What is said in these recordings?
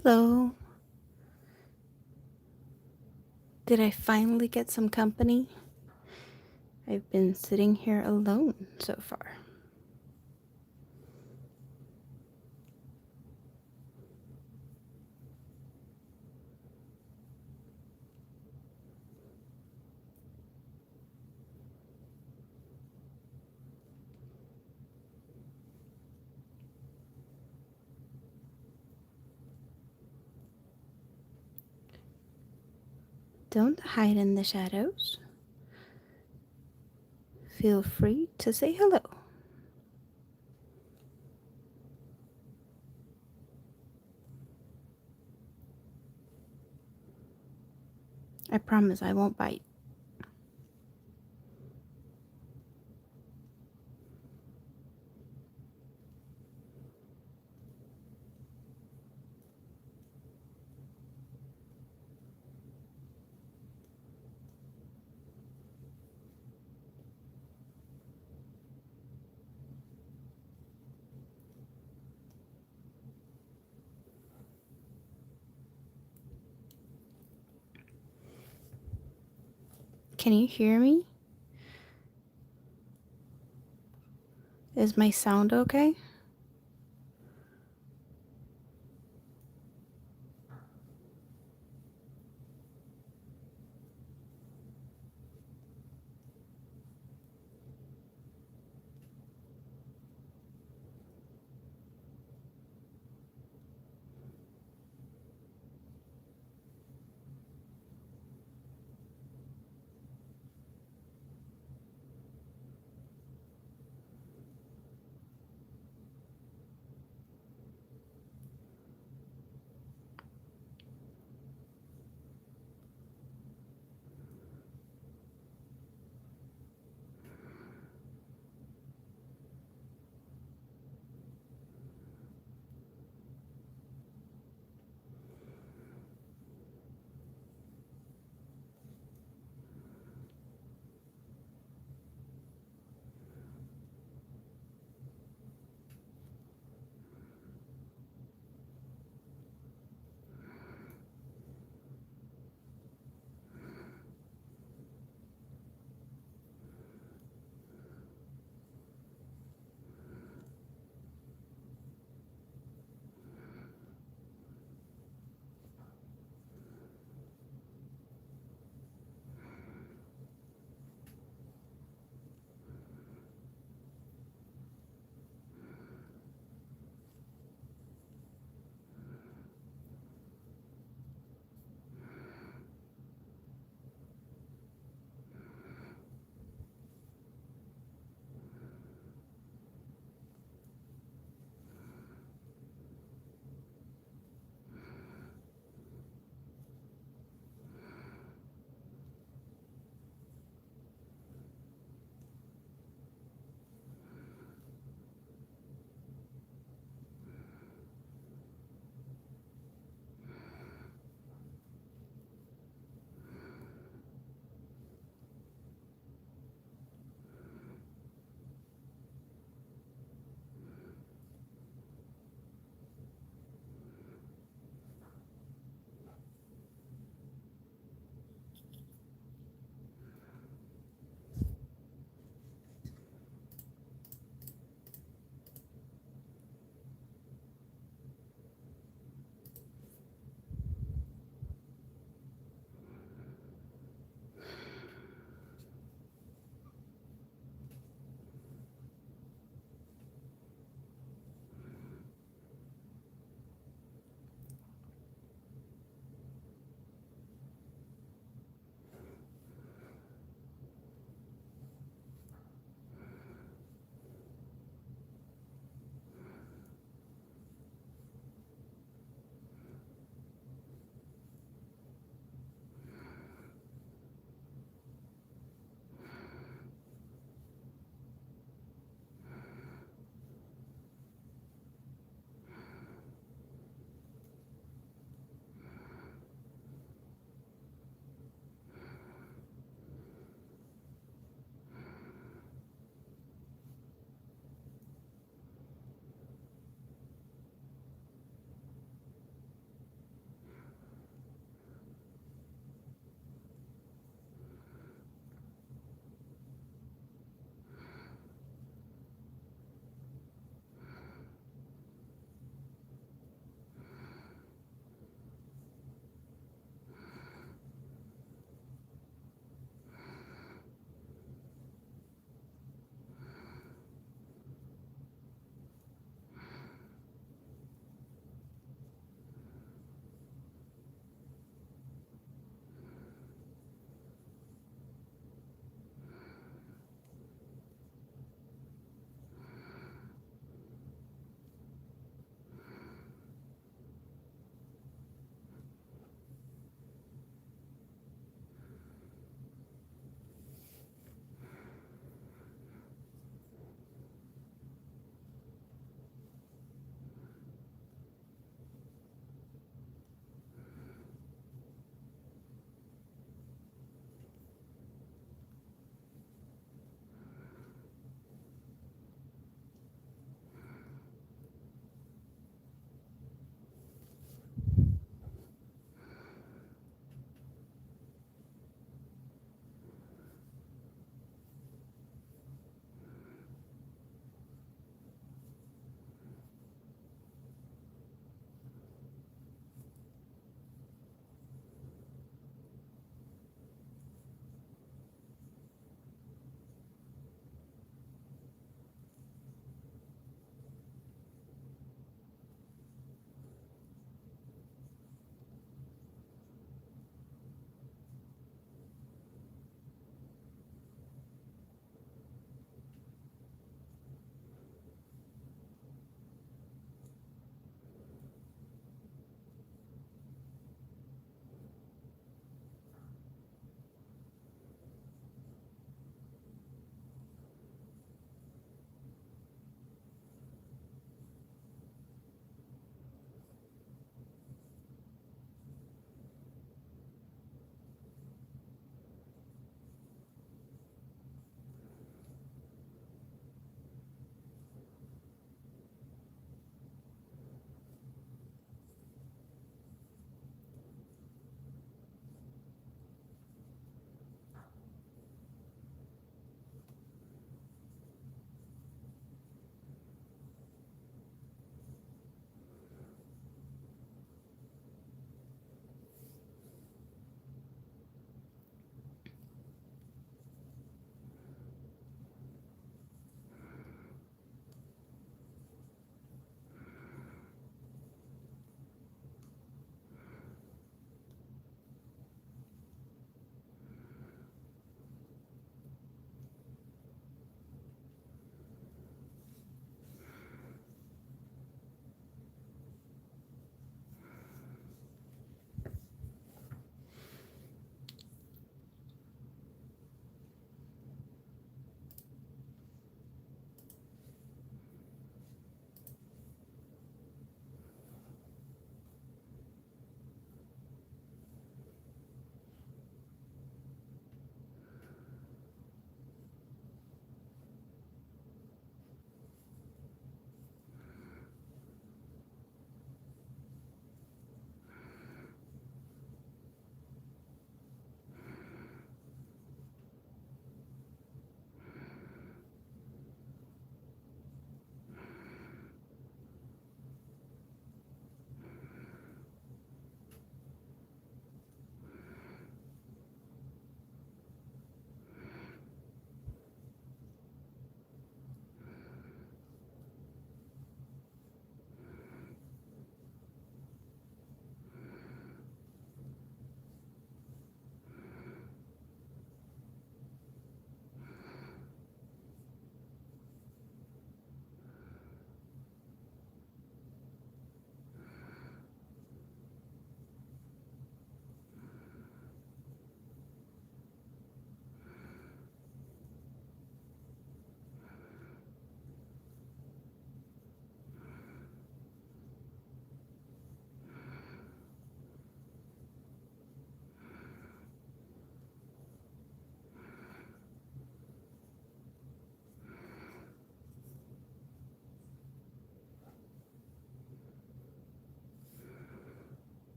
Hello. Did I finally get some company? I've been sitting here alone so far. Don't hide in the shadows. Feel free to say hello. I promise I won't bite. Can you hear me? Is my sound okay?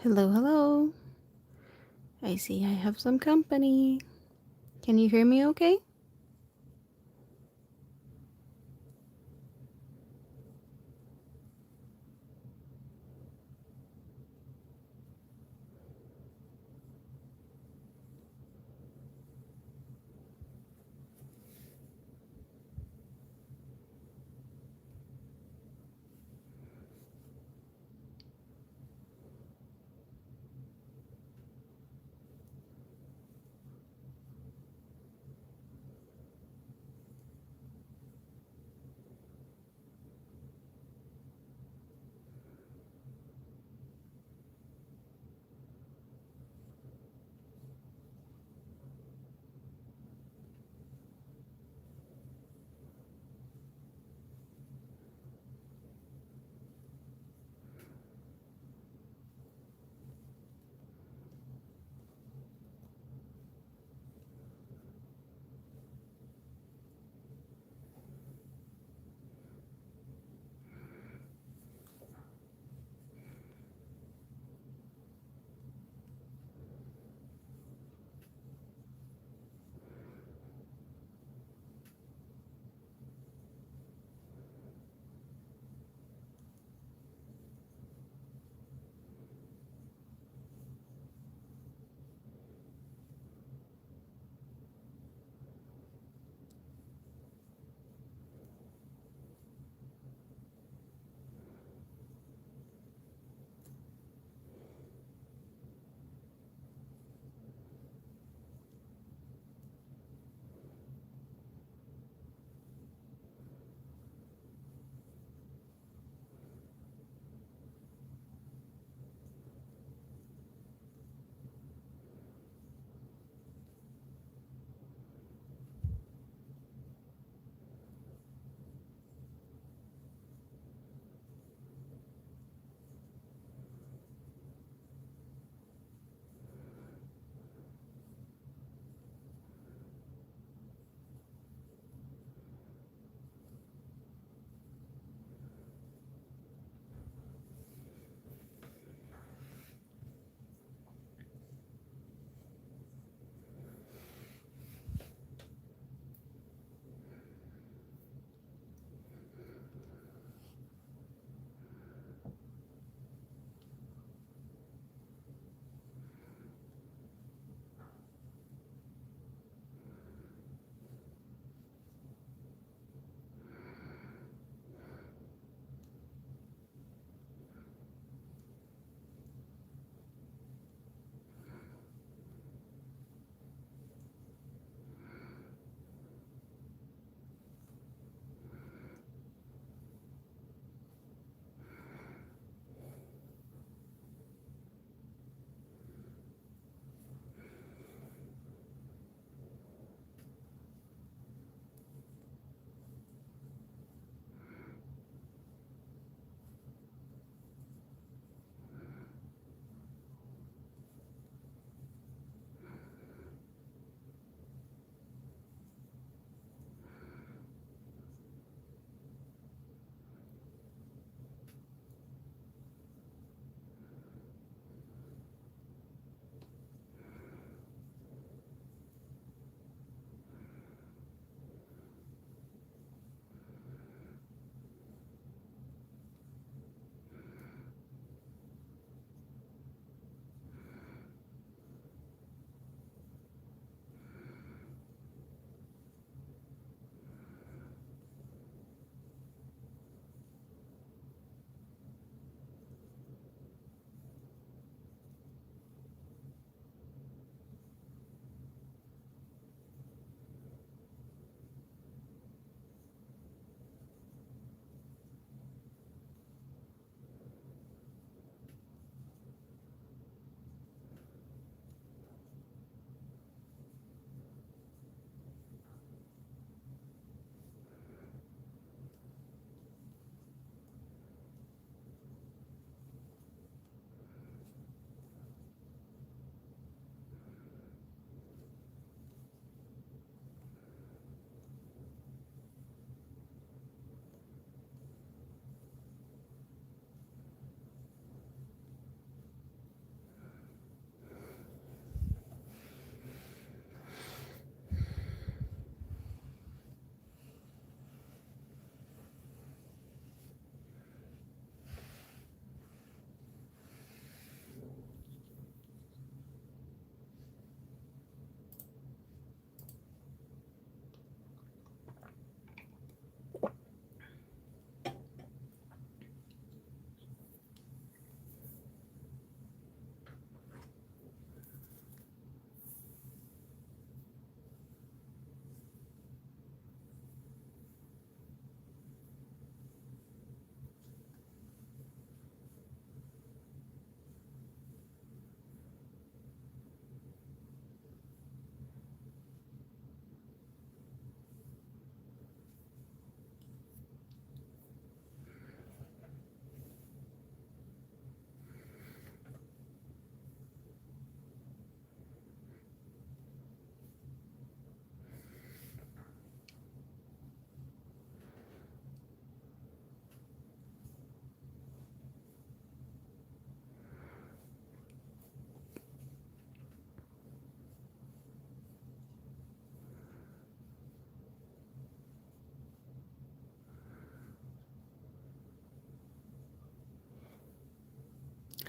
Hello, hello. I see I have some company. Can you hear me okay?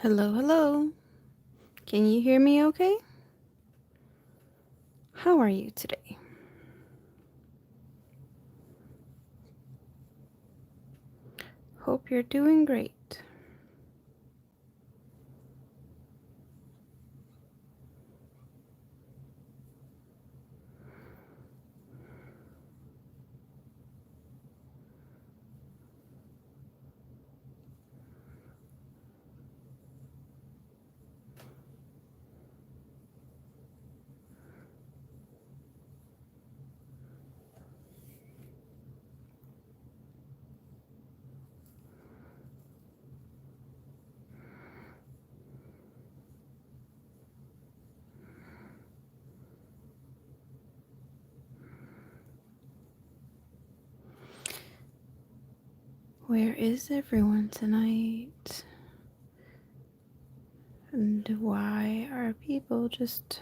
Hello, hello. Can you hear me okay? How are you today? Hope you're doing great. Where is everyone tonight? And why are people just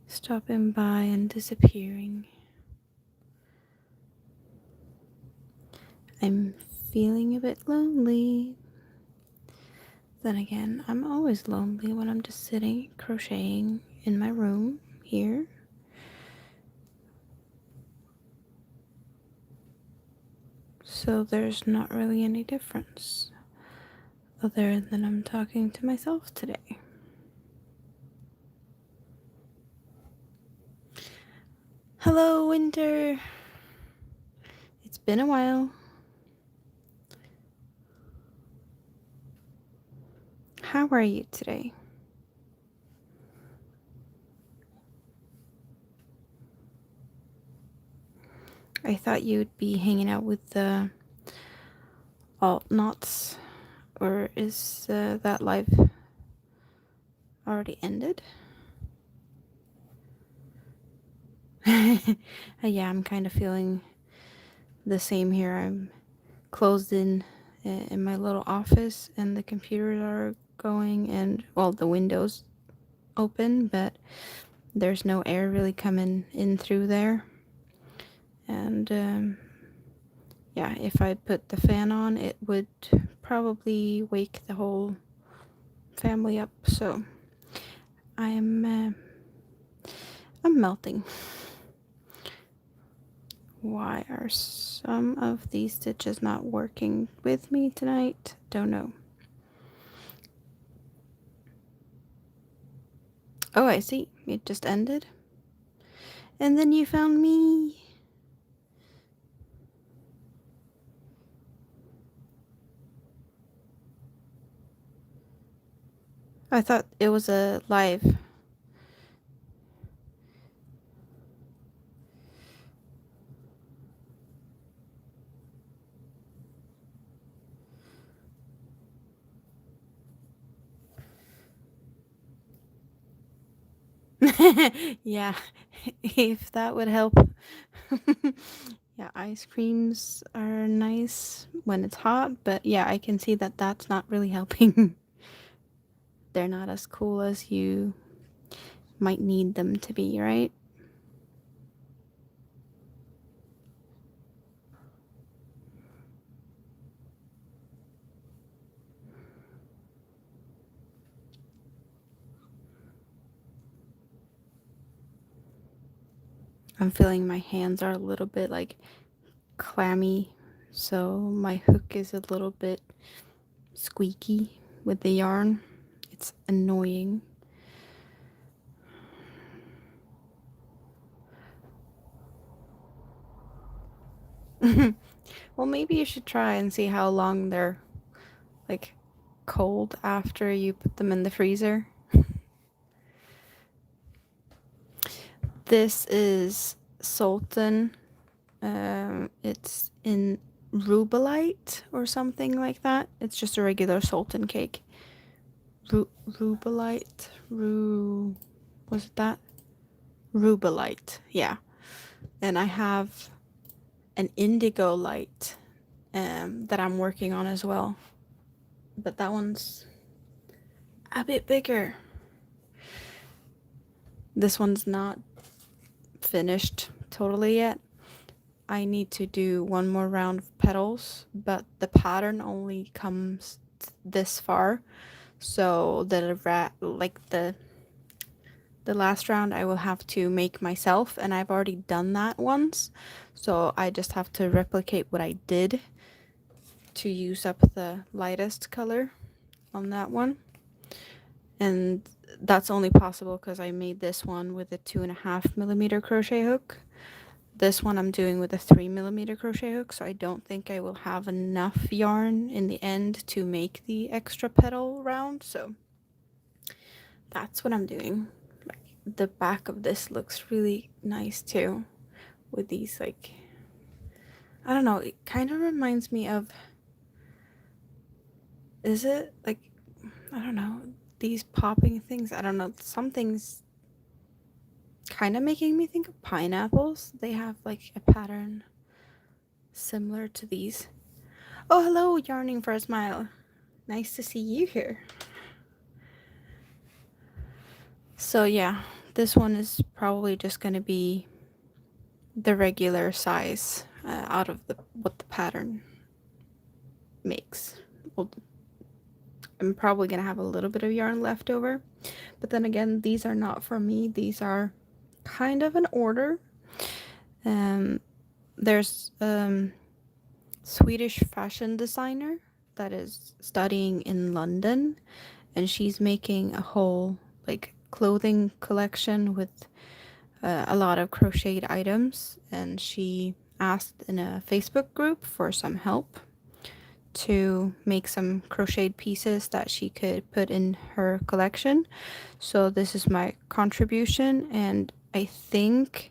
stopping by and disappearing? I'm feeling a bit lonely. Then again, I'm always lonely when I'm just sitting crocheting in my room here. So there's not really any difference other than I'm talking to myself today. Hello, Winter. It's been a while. How are you today? I thought you'd be hanging out with the alt knots, or is that live already ended? Yeah, I'm kind of feeling the same here. I'm closed in my little office, and the computers are going, and well, the windows open, but there's no air really coming in through there. And yeah, if I put the fan on, it would probably wake the whole family up. So I'm melting. Why are some of these stitches not working with me tonight? Don't know. Oh, I see. It just ended. And then you found me. I thought it was a live. Yeah, if that would help. Yeah, ice creams are nice when it's hot, but yeah, I can see that that's not really helping. They're not as cool as you might need them to be, right? I'm feeling my hands are a little bit like clammy, so my hook is a little bit squeaky with the yarn. It's annoying. Well, maybe you should try and see how long they're like cold after you put them in the freezer. This is Sultan. It's in rubelite or something like that. It's just a regular Sultan cake. Rubelite? Was it that? Rubelite, yeah. And I have an indigo light that I'm working on as well. But that one's a bit bigger. This one's not finished totally yet. I need to do one more round of petals, but the pattern only comes this far. So the last round I will have to make myself, and I've already done that once. So I just have to replicate what I did to use up the lightest color on that one. And that's only possible because I made this one with a 2.5mm crochet hook. This one I'm doing with a 3mm crochet hook, so I don't think I will have enough yarn in the end to make the extra petal round, so that's what I'm doing. Like, the back of this looks really nice too, with these, like, I don't know, it kind of reminds me of, is it like, I don't know, these popping things, I don't know, something's kind of making me think of pineapples. They have like a pattern similar to these. Oh, hello, Yarning for a Smile. Nice to see you here. So yeah, this one is probably just going to be the regular size out of what the pattern makes. Well, I'm probably going to have a little bit of yarn left over. But then again, these are not for me. These are kind of an order. There's Swedish fashion designer that is studying in London, and she's making a whole like clothing collection with a lot of crocheted items, and she asked in a Facebook group for some help to make some crocheted pieces that she could put in her collection. So this is my contribution, and I think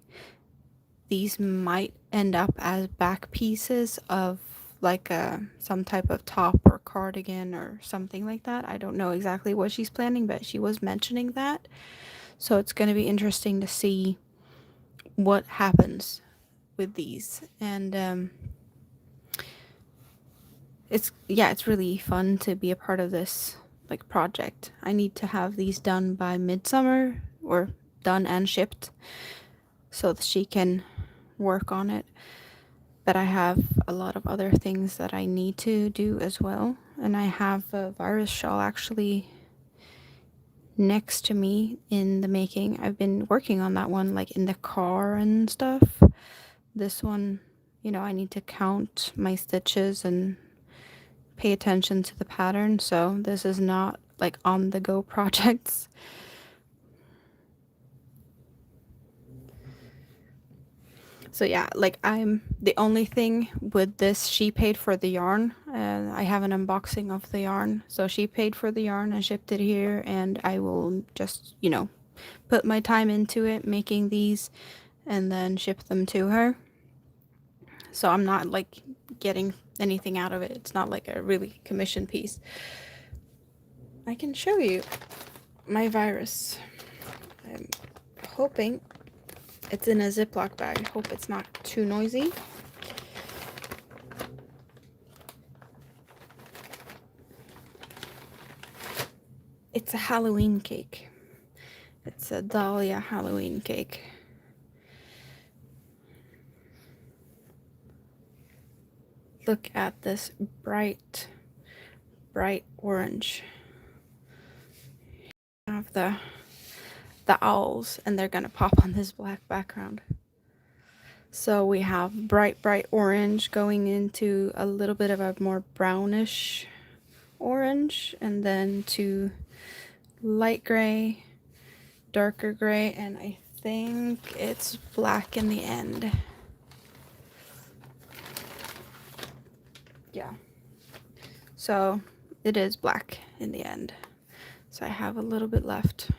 these might end up as back pieces of like some type of top or cardigan or something like that. I don't know exactly what she's planning, but she was mentioning that. So it's going to be interesting to see what happens with these. And it's really fun to be a part of this like project. I need to have these done by midsummer, or done and shipped, so that she can work on it. But I have a lot of other things that I need to do as well. And I have a virus shawl actually next to me in the making. I've been working on that one like in the car and stuff. This one, I need to count my stitches and pay attention to the pattern. So this is not like on the go projects. So yeah, like I'm the only thing with this, she paid for the yarn. I have an unboxing of the yarn. So she paid for the yarn and shipped it here, and I will just, put my time into it, making these, and then ship them to her. So I'm not like getting anything out of it. It's not like a really commission piece. I can show you my virus. I'm hoping it's in a Ziploc bag. I hope it's not too noisy. It's a Halloween cake. It's a Dahlia Halloween cake. Look at this bright orange. I have the owls, and they're gonna pop on this black background. So we have bright orange going into a little bit of a more brownish orange, and then to light gray, darker gray, and I think it's black in the end. Yeah. So it is black in the end. So I have a little bit left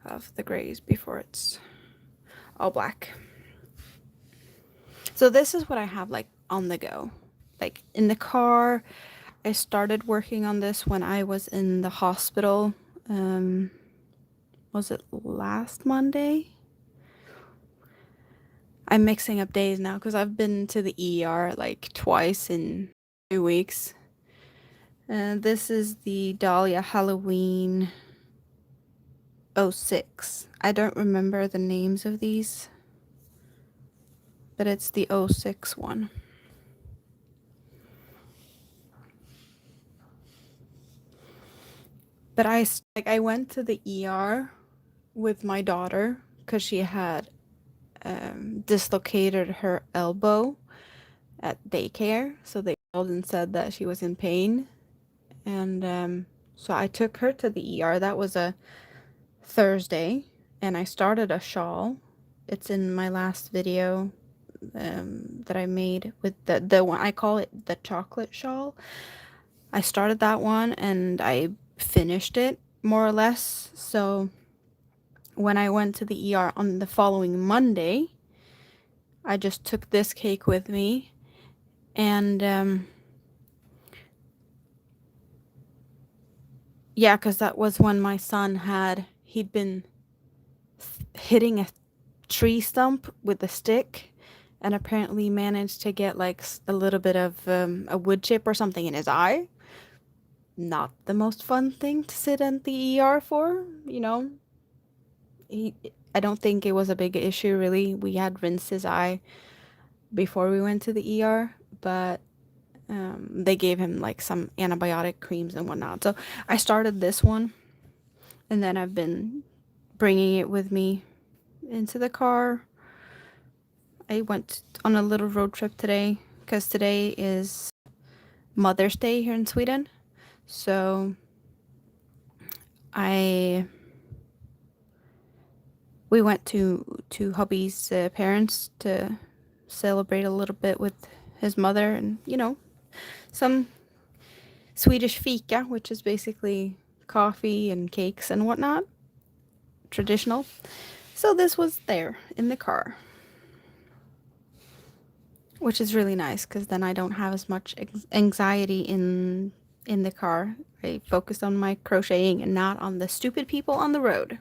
of the grays before it's all black. So this is what I have like on the go. Like in the car, I started working on this when I was in the hospital. Was it last Monday? I'm mixing up days now because I've been to the ER like twice in 2 weeks. This is the Dahlia Halloween 06. I don't remember the names of these, but it's the 06 one. But I went to the ER with my daughter because she had dislocated her elbow at daycare. So they called and said that she was in pain. And so I took her to the ER. That was a Thursday. And I started a shawl. It's in my last video that I made with the one, I call it the chocolate shawl. I started that one and I finished it more or less. So when I went to the ER on the following Monday, I just took this cake with me. And yeah, because that was when my son he'd been hitting a tree stump with a stick and apparently managed to get like a little bit of a wood chip or something in his eye. Not the most fun thing to sit in the ER for, you know. I don't think it was a big issue really. We had rinsed his eye before we went to the ER, but they gave him like some antibiotic creams and whatnot. So I started this one, and then I've been bringing it with me into the car. I went on a little road trip today because today is Mother's Day here in Sweden. So we went to hubby's parents to celebrate a little bit with his mother, and some Swedish fika, which is basically coffee and cakes and whatnot, traditional. So this was there in the car, which is really nice because then I don't have as much anxiety in the car. I focused on my crocheting and not on the stupid people on the road.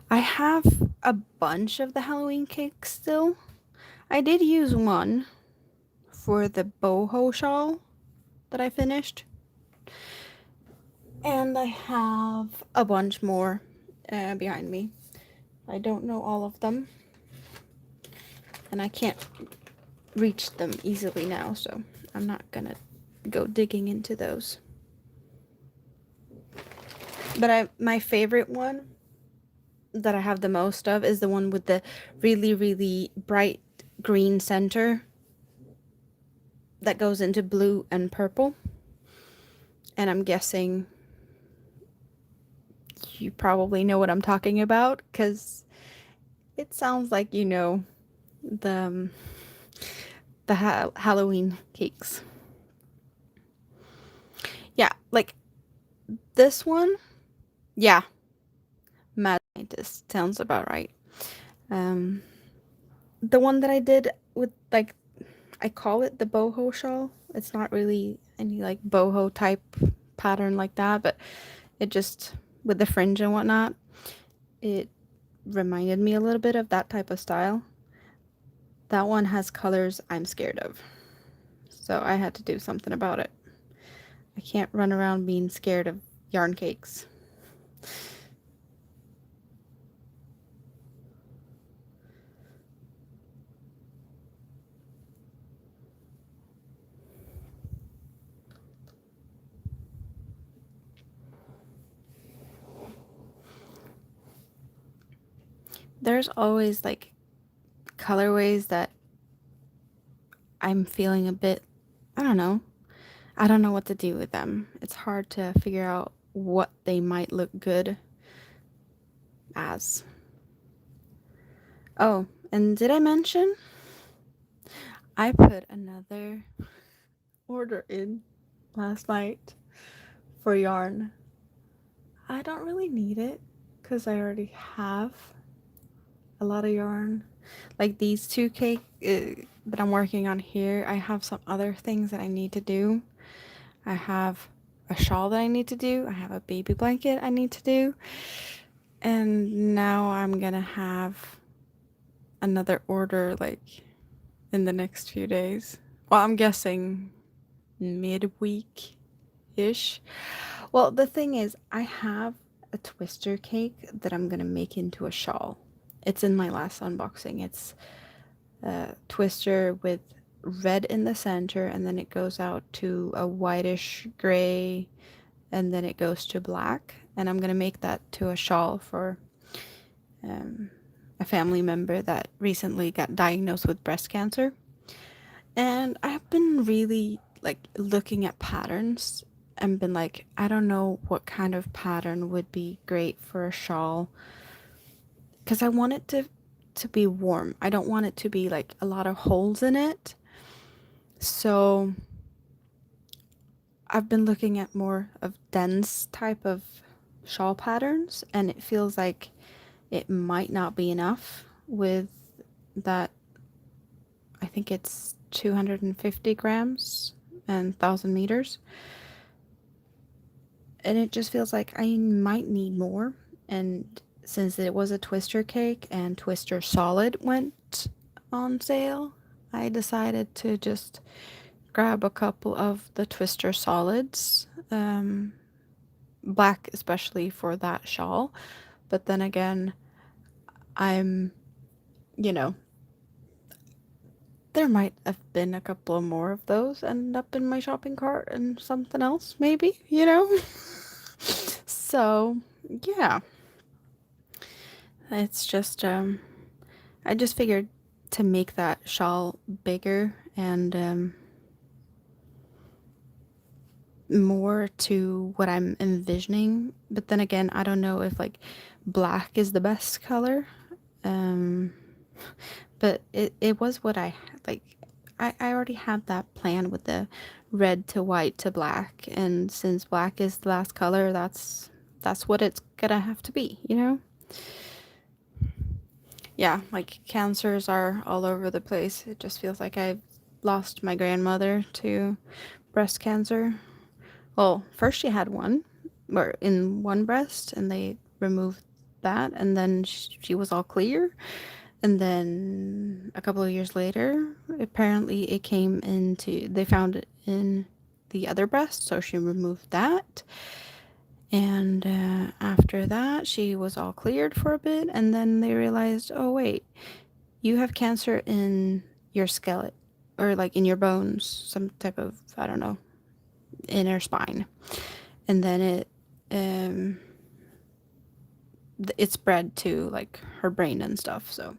I have a bunch of the Halloween cakes still. I did use one for the boho shawl that I finished. And I have a bunch more behind me. I don't know all of them. And I can't reach them easily now, so I'm not gonna go digging into those. But my favorite one that I have the most of is the one with the really, really bright green center that goes into blue and purple. And I'm guessing you probably know what I'm talking about because it sounds like you know the Halloween cakes. Yeah, like this one. Yeah, Mad Scientist sounds about right. The one that I did with like, I call it the boho shawl. It's not really any like boho type pattern like that, but it just with the fringe and whatnot, it reminded me a little bit of that type of style. That one has colors I'm scared of, so I had to do something about it. I can't run around being scared of yarn cakes. There's always like colorways that I'm feeling a bit, I don't know. I don't know what to do with them. It's hard to figure out what they might look good as. Oh, and did I mention I put another order in last night for yarn? I don't really need it because I already have a lot of yarn. Like these two cake that I'm working on here, I have some other things that I need to do. I have a shawl that I need to do. I have a baby blanket I need to do. And now I'm gonna have another order like in the next few days. Well, I'm guessing midweek ish. Well, the thing is, I have a twister cake that I'm gonna make into a shawl. It's in my last unboxing. It's twister with red in the center, and then it goes out to a whitish gray, and then it goes to black. And I'm gonna make that to a shawl for a family member that recently got diagnosed with breast cancer. And I've been really like looking at patterns and been like, I don't know what kind of pattern would be great for a shawl, because I want it to be warm. I don't want it to be like a lot of holes in it. So I've been looking at more of dense type of shawl patterns, and it feels like it might not be enough with that. I think it's 250 grams and 1,000 meters. And it just feels like I might need more. And since it was a Twister cake and Twister Solid went on sale, I decided to just grab a couple of the Twister Solids, black especially for that shawl. But then again, I'm, you know, there might have been a couple more of those end up in my shopping cart and something else, maybe, you know? So, yeah. It's just, I just figured to make that shawl bigger and more to what I'm envisioning. But then again, I don't know if like black is the best color. But it was what I like. I already had that plan with the red to white to black, and since black is the last color, that's what it's gonna have to be, you know? Yeah, like cancers are all over the place. It just feels like I've lost my grandmother to breast cancer. Well, first she had one, or in one breast, and they removed that, and then she was all clear. And then a couple of years later, apparently it came into, they found it in the other breast, so she removed that. And after that, she was all cleared for a bit, and then they realized, oh, wait, you have cancer in your skeleton, or like in your bones, some type of, I don't know, inner spine. And then it spread to like her brain and stuff, so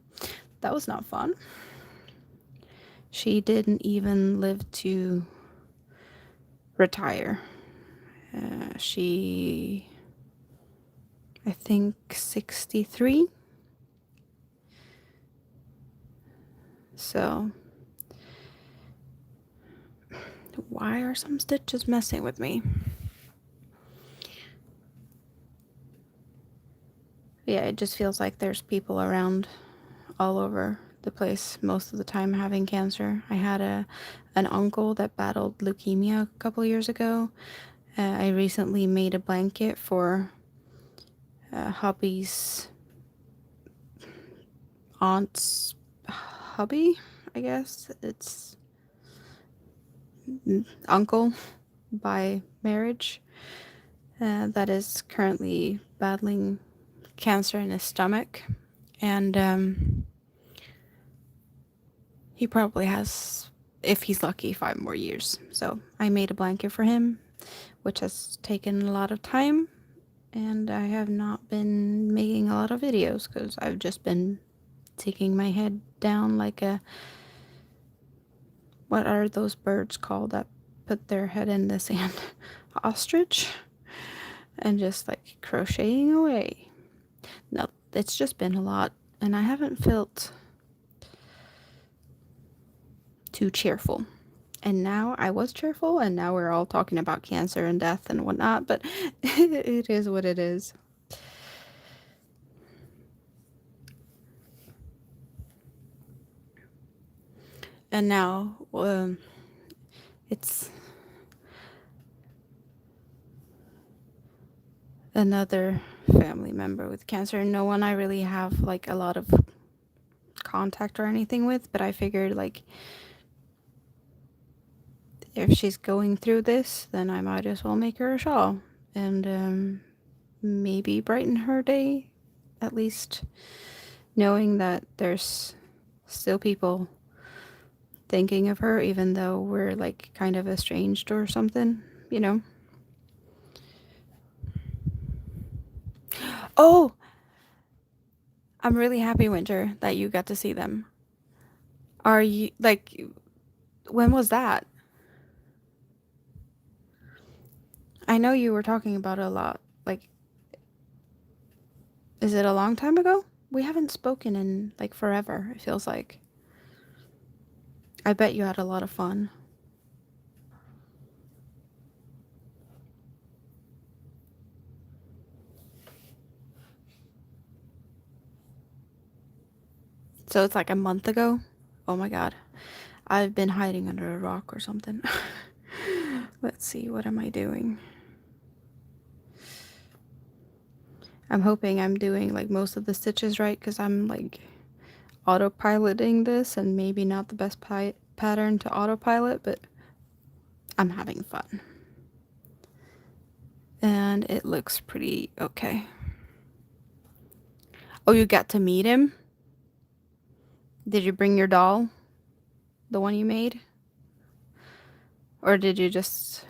that was not fun. She didn't even live to retire. She, I think, 63. So, why are some stitches messing with me? Yeah, it just feels like there's people around all over the place most of the time having cancer. I had an uncle that battled leukemia a couple years ago. I recently made a blanket for hubby's aunt's hubby, I guess. It's uncle by marriage that is currently battling cancer in his stomach. And he probably has, if he's lucky, 5 more years. So I made a blanket for him, which has taken a lot of time. And I have not been making a lot of videos because I've just been taking my head down like a, what are those birds called that put their head in the sand? Ostrich? And just like crocheting away. No, it's just been a lot, and I haven't felt too cheerful. And now I was cheerful, and now we're all talking about cancer and death and whatnot, but it is what it is. And now it's another family member with cancer. No one I really have like a lot of contact or anything with, but I figured like if she's going through this, then I might as well make her a shawl and maybe brighten her day, at least knowing that there's still people thinking of her, even though we're like kind of estranged or something, you know? Oh, I'm really happy, Winter, that you got to see them. Are you like, when was that? I know you were talking about it a lot. Like, is it a long time ago? We haven't spoken in like forever, it feels like. I bet you had a lot of fun. So it's like a month ago? Oh my god. I've been hiding under a rock or something. Let's see, what am I doing? I'm hoping I'm doing like most of the stitches right, because I'm like autopiloting this, and maybe not the best pattern to autopilot, but I'm having fun. And it looks pretty okay. Oh, you got to meet him? Did you bring your doll? The one you made? Or did you just...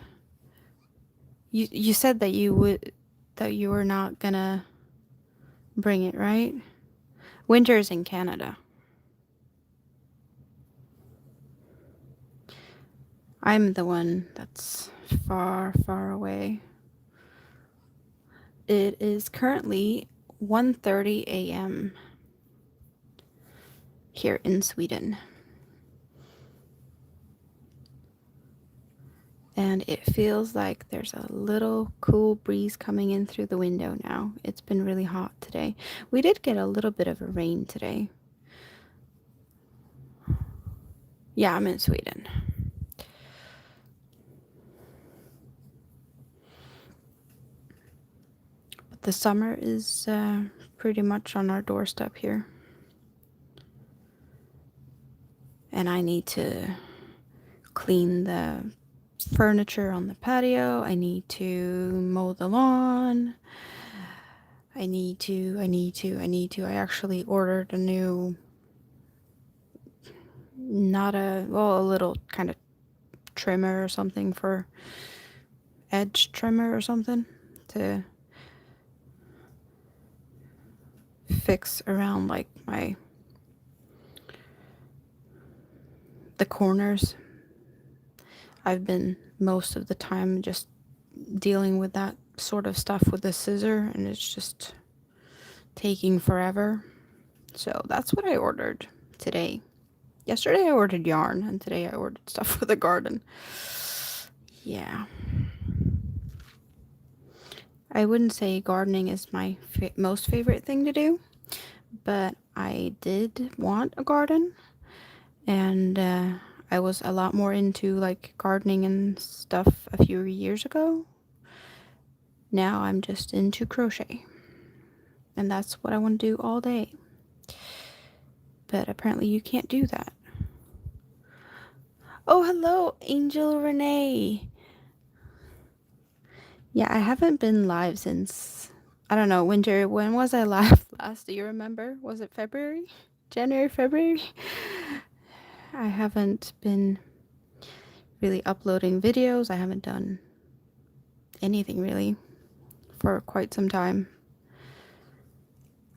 You said that you were not gonna bring it, right? Winter's in Canada. I'm the one that's far, far away. It is currently 1:30 a.m. here in Sweden. And it feels like there's a little cool breeze coming in through the window now. It's been really hot today. We did get a little bit of a rain today. Yeah, I'm in Sweden. But the summer is pretty much on our doorstep here. And I need to clean the furniture on the patio. I need to mow the lawn. I I actually ordered a new, a little kind of trimmer or something, for edge trimmer or something to fix around like the corners. I've been most of the time just dealing with that sort of stuff with a scissor, and it's just taking forever. So that's what I ordered today. Yesterday I ordered yarn, and today I ordered stuff for the garden. Yeah. I wouldn't say gardening is my most favorite thing to do, but I did want a garden, and I was a lot more into like gardening and stuff a few years ago. Now I'm just into crochet, and that's what I want to do all day. But apparently you can't do that. Oh, hello, Angel Renee. Yeah, I haven't been live since, I don't know, winter. When was I live last? Do you remember? Was it February? January, February? I haven't been really uploading videos. I haven't done anything really for quite some time.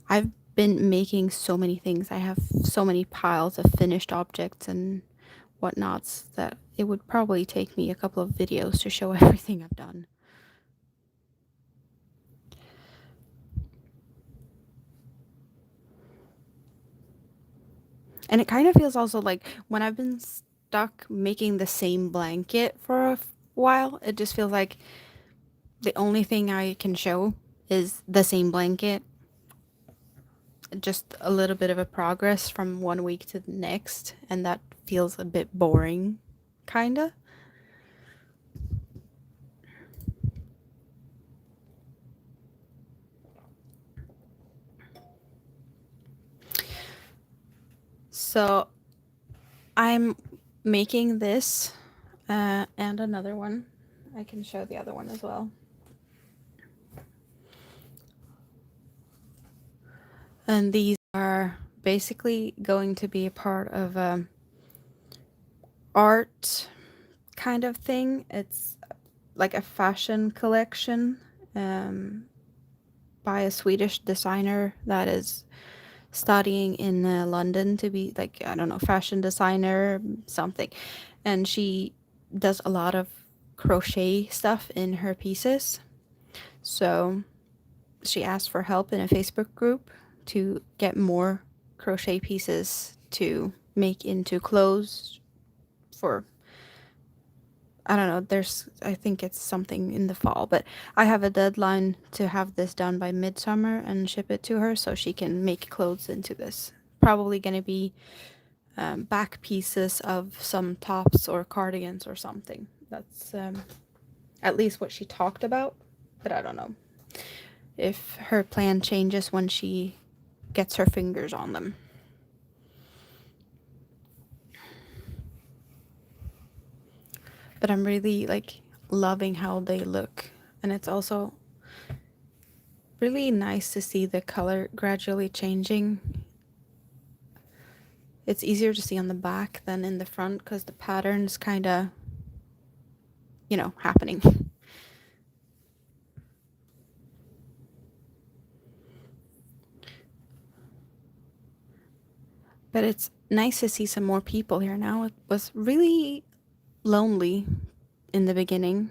I've been making so many things. I have so many piles of finished objects and whatnots that it would probably take me a couple of videos to show everything I've done. And it kind of feels also like when I've been stuck making the same blanket for a while, it just feels like the only thing I can show is the same blanket. Just a little bit of a progress from one week to the next, and that feels a bit boring, kinda. So I'm making this and another one. I can show the other one as well. And these are basically going to be a part of art kind of thing. It's like a fashion collection um, by a Swedish designer that is studying in London to be like, I don't know, fashion designer, something. And she does a lot of crochet stuff in her pieces. So she asked for help in a Facebook group to get more crochet pieces to make into clothes for, I don't know, I think it's something in the fall, but I have a deadline to have this done by midsummer and ship it to her so she can make clothes into this. Probably going to be back pieces of some tops or cardigans or something. That's at least what she talked about, but I don't know if her plan changes when she gets her fingers on them. But I'm really like loving how they look, and it's also really nice to see the color gradually changing. It's easier to see on the back than in the front because the pattern's kind of, happening. But it's nice to see some more people here now. It was really lonely in the beginning.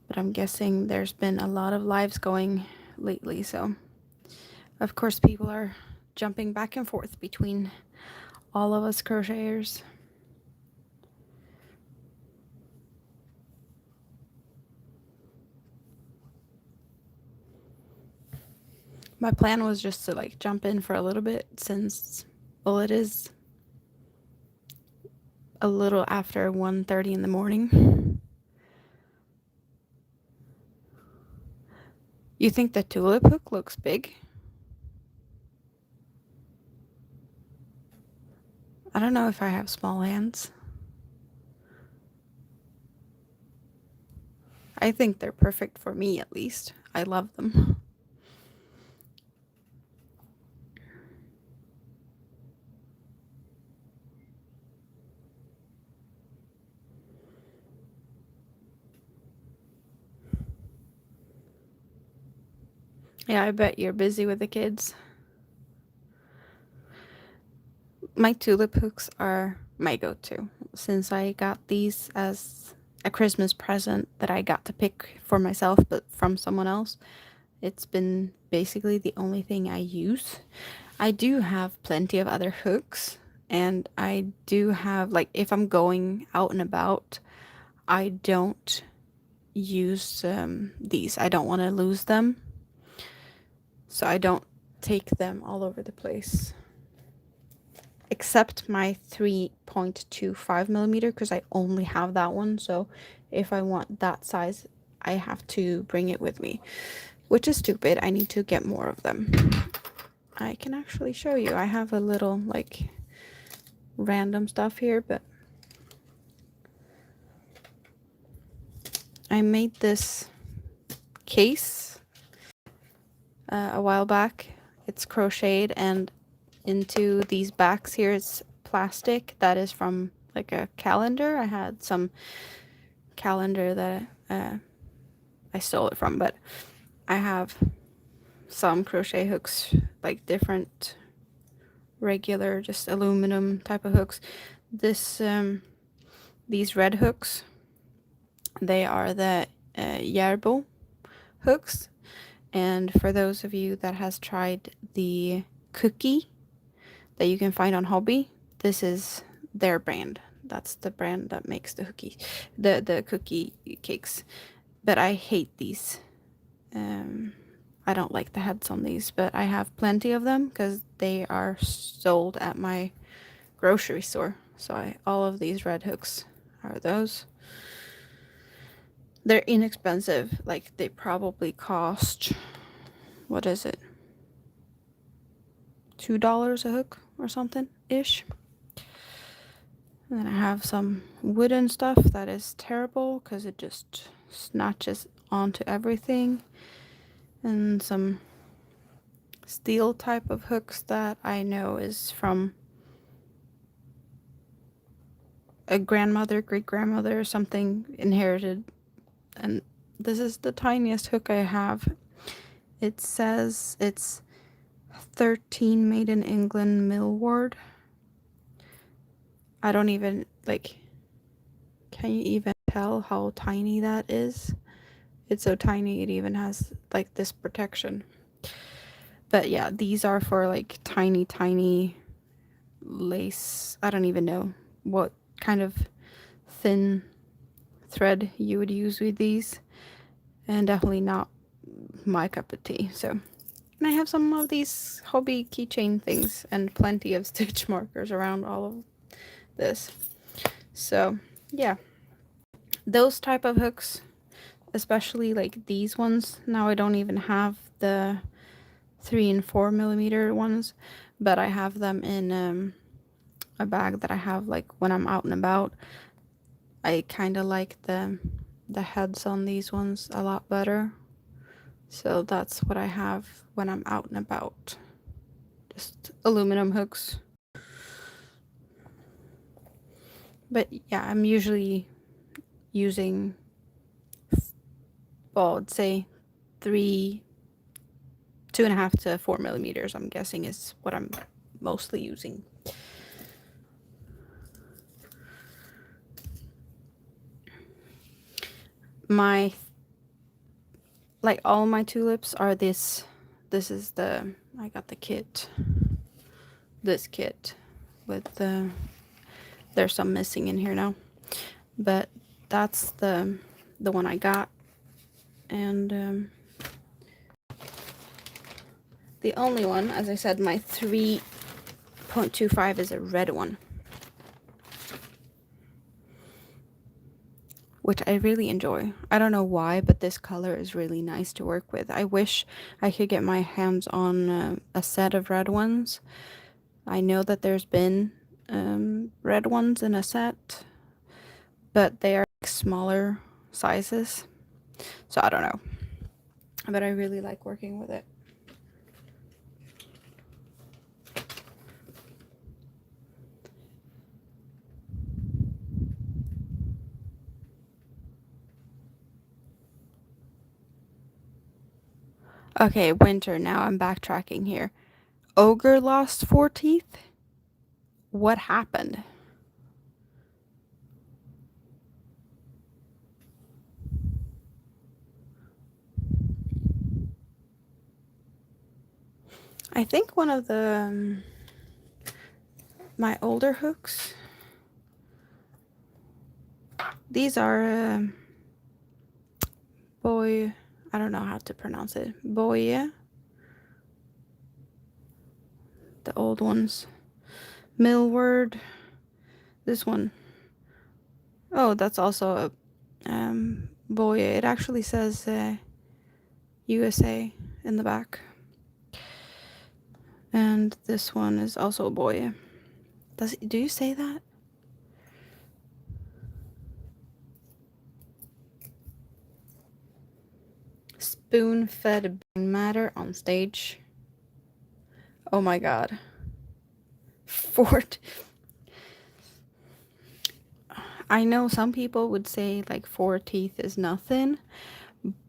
But I'm guessing there's been a lot of lives going lately, so of course people are jumping back and forth between all of us crocheters. My plan was just to like jump in for a little bit since, well, it is a little after 1:30 in the morning. You think the tulip hook looks big? I don't know if I have small hands. I think they're perfect for me, at least. I love them. Yeah, I bet you're busy with the kids. My tulip hooks are my go-to since I got these as a Christmas present that I got to pick for myself but from someone else. It's been basically the only thing I use. I do have plenty of other hooks, and I do have, like, if I'm going out and about, I don't use these. I don't want to lose them, so I don't take them all over the place. Except my 3.25 millimeter, because I only have that one. So if I want that size, I have to bring it with me, which is stupid. I need to get more of them. I can actually show you. I have a little like random stuff here, but I made this case a while back. It's crocheted, and into these backs here it's plastic that is from like a calendar. I had some calendar that I stole it from, but I have some crochet hooks, like different regular just aluminum type of hooks. These red hooks, they are the Järbo hooks. And for those of you that has tried the cookie that you can find on Hobby, this is their brand. That's the brand that makes the cookie cakes. But I hate these. I don't like the heads on these, but I have plenty of them because they are sold at my grocery store. So all of these red hooks are those. They're inexpensive. Like, they probably cost, what is it? $2 a hook or something ish. And then I have some wooden stuff that is terrible because it just snatches onto everything. and some steel type of hooks that I know is from a grandmother, great grandmother, or something inherited. And this is the tiniest hook I have. It says it's 13 made in England millward. I don't even, like, can you even tell how tiny that is? It's so tiny it even has like this protection. But yeah, these are for like tiny lace. I don't even know what kind of thin thread you would use with these, and definitely not my cup of tea. So, and I have some of these hobby keychain things and plenty of stitch markers around all of this. So yeah, those type of hooks, especially like these ones. Now I don't even have the 3 and 4 millimeter ones, but I have them in a bag that I have like when I'm out and about. I kind of like the heads on these ones a lot better, so that's what I have when I'm out and about. Just aluminum hooks. But yeah, I'm usually using, well, I'd say 3, 2.5 to 4 millimeters, I'm guessing, is what I'm mostly using. My, like, all my tulips are this is the, I got the kit, this kit with the, there's some missing in here now, but that's the one I got. And the only one, as I said, my 3.25 is a red one, which I really enjoy. I don't know why, but this color is really nice to work with. I wish I could get my hands on a set of red ones. I know that there's been red ones in a set, but they are smaller sizes, so I don't know. But I really like working with it. Okay, winter. Now I'm backtracking here. Ogre lost 4 teeth? What happened? I think one of the my older hooks. These are boy. I don't know how to pronounce it. Boye. The old ones. Millward. This one. Oh, that's also a Boye. It actually says USA in the back. And this one is also a Boye. Do you say that? Spoon-fed matter on stage. Oh my god. Fort. I know some people would say like 4 teeth is nothing,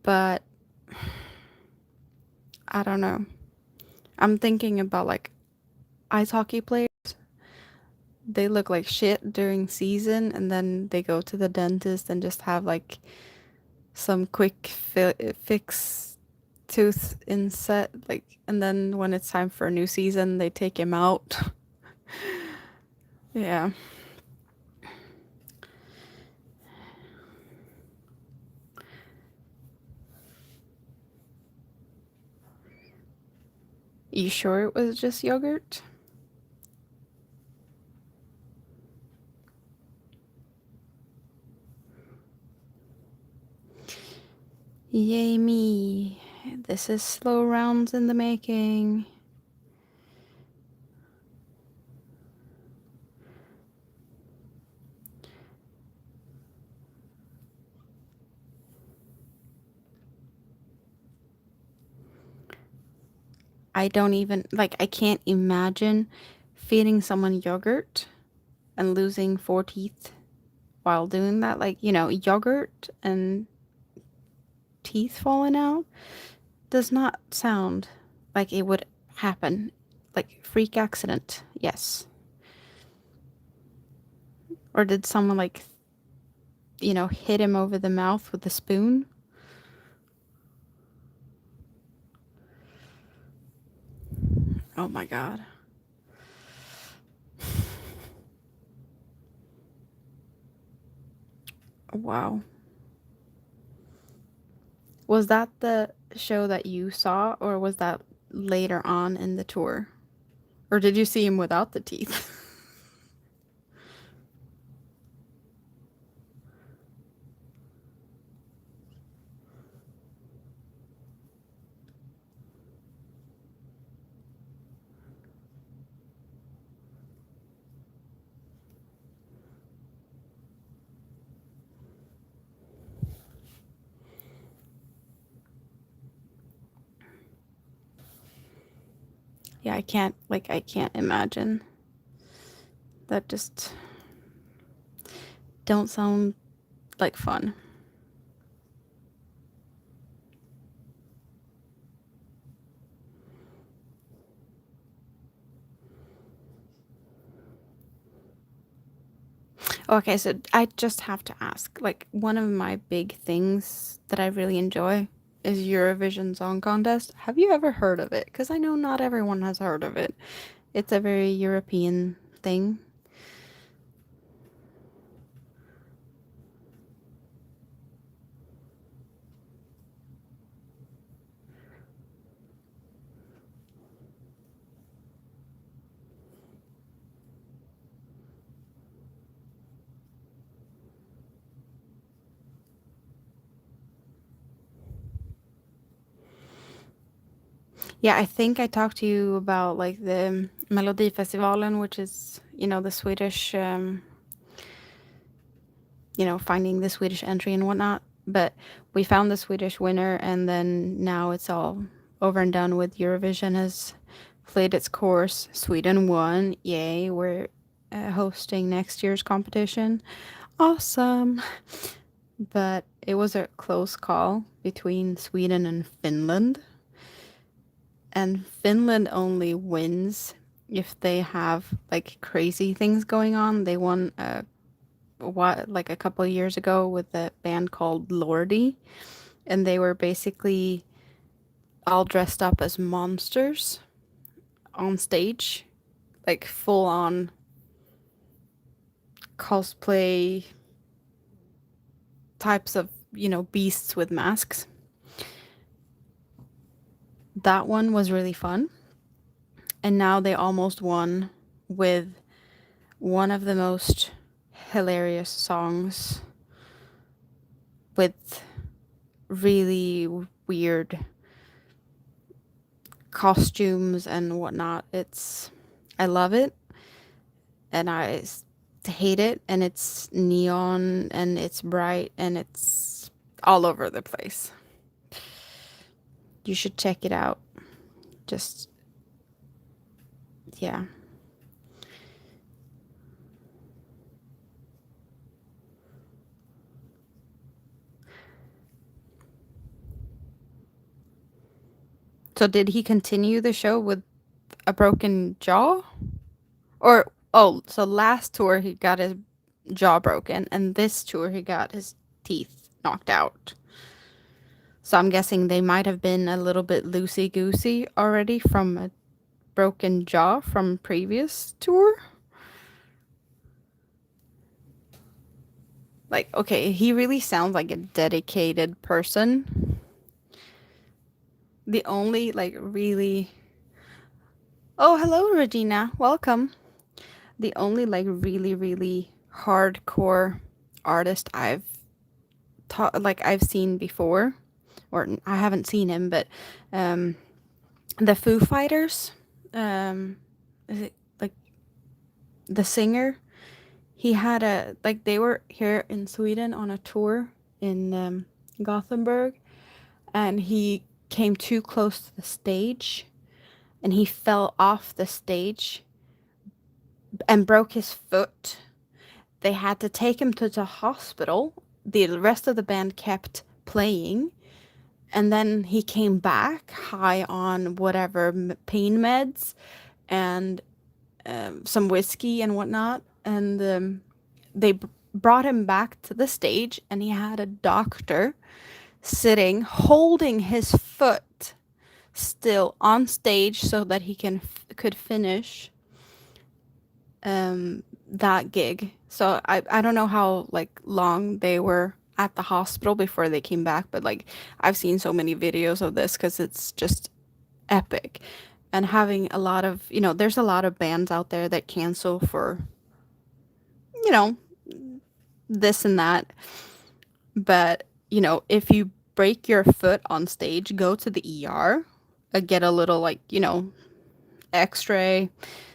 but I don't know. I'm thinking about like ice hockey players. They look like shit during season, and then they go to the dentist and just have like some quick fix tooth inset, like, and then when it's time for a new season, they take him out. Yeah. You sure it was just yogurt? Yay me. This is slow rounds in the making. I don't even, like, I can't imagine feeding someone yogurt and losing 4 teeth while doing that. Like, yogurt and teeth falling out does not sound like it would happen. Like, freak accident, yes. Or did someone, like, hit him over the mouth with a spoon? Oh my god. Wow. Was that the show that you saw, or was that later on in the tour? Or did you see him without the teeth? Yeah, I can't imagine. That just don't sound like fun. Okay, so I just have to ask, like, one of my big things that I really enjoy is Eurovision Song Contest. Have you ever heard of it? Because I know not everyone has heard of it. It's a very European thing. Yeah, I think I talked to you about, like, the Melodifestivalen, which is, the Swedish, finding the Swedish entry and whatnot. But we found the Swedish winner, and then now it's all over and done with. Eurovision has played its course. Sweden won. Yay, we're hosting next year's competition. Awesome. But it was a close call between Sweden and Finland. And Finland only wins if they have, like, crazy things going on. They won like a couple of years ago with a band called Lordi, and they were basically all dressed up as monsters on stage, like full on cosplay types of, beasts with masks. That one was really fun. And now they almost won with one of the most hilarious songs with really weird costumes and whatnot. I love it, and hate it, and it's neon and it's bright and it's all over the place. You should check it out. Just, yeah. So did he continue the show with a broken jaw? Or, oh, so last tour he got his jaw broken, and this tour he got his teeth knocked out. So I'm guessing they might have been a little bit loosey-goosey already from a broken jaw from previous tour. Like, okay, he really sounds like a dedicated person. The only, like, really... Oh, hello, Regina. Welcome. The only, like, really, really hardcore artist I've seen before, or I haven't seen him, but the Foo Fighters, is it, like, the singer? He had they were here in Sweden on a tour in Gothenburg, and he came too close to the stage, and he fell off the stage and broke his foot. They had to take him to the hospital. The rest of the band kept playing, and then he came back high on whatever pain meds and some whiskey and whatnot, and they brought him back to the stage, and he had a doctor sitting holding his foot still on stage so that he could finish that gig. So I don't know how like long they were at the hospital before they came back, but like I've seen so many videos of this because it's just epic. And having a lot of, there's a lot of bands out there that cancel for, you know, this and that. But, if you break your foot on stage, go to the ER, get a little like, x-ray,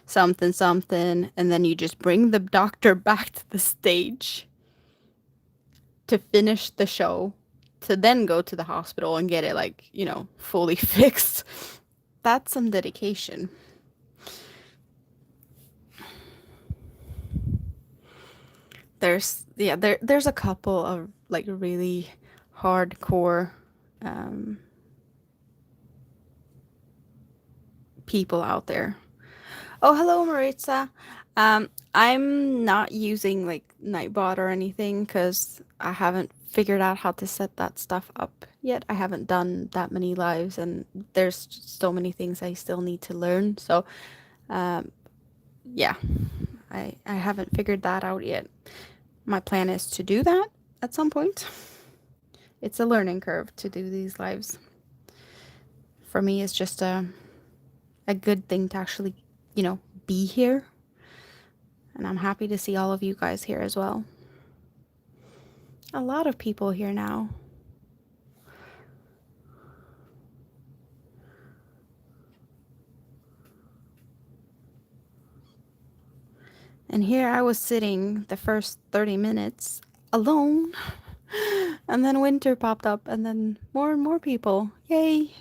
something, something, and then you just bring the doctor back to the stage to finish the show, to then go to the hospital and get it like, fully fixed. That's some dedication. There's a couple of like really hardcore people out there. Oh, hello, Maritza. I'm not using like Nightbot or anything because I haven't figured out how to set that stuff up yet. I haven't done that many lives, and there's so many things I still need to learn. So, yeah, I haven't figured that out yet. My plan is to do that at some point. It's a learning curve to do these lives. For me, it's just a good thing to actually, be here. And I'm happy to see all of you guys here as well. A lot of people here now. And here I was sitting the first 30 minutes alone. And then winter popped up, and then more and more people. Yay!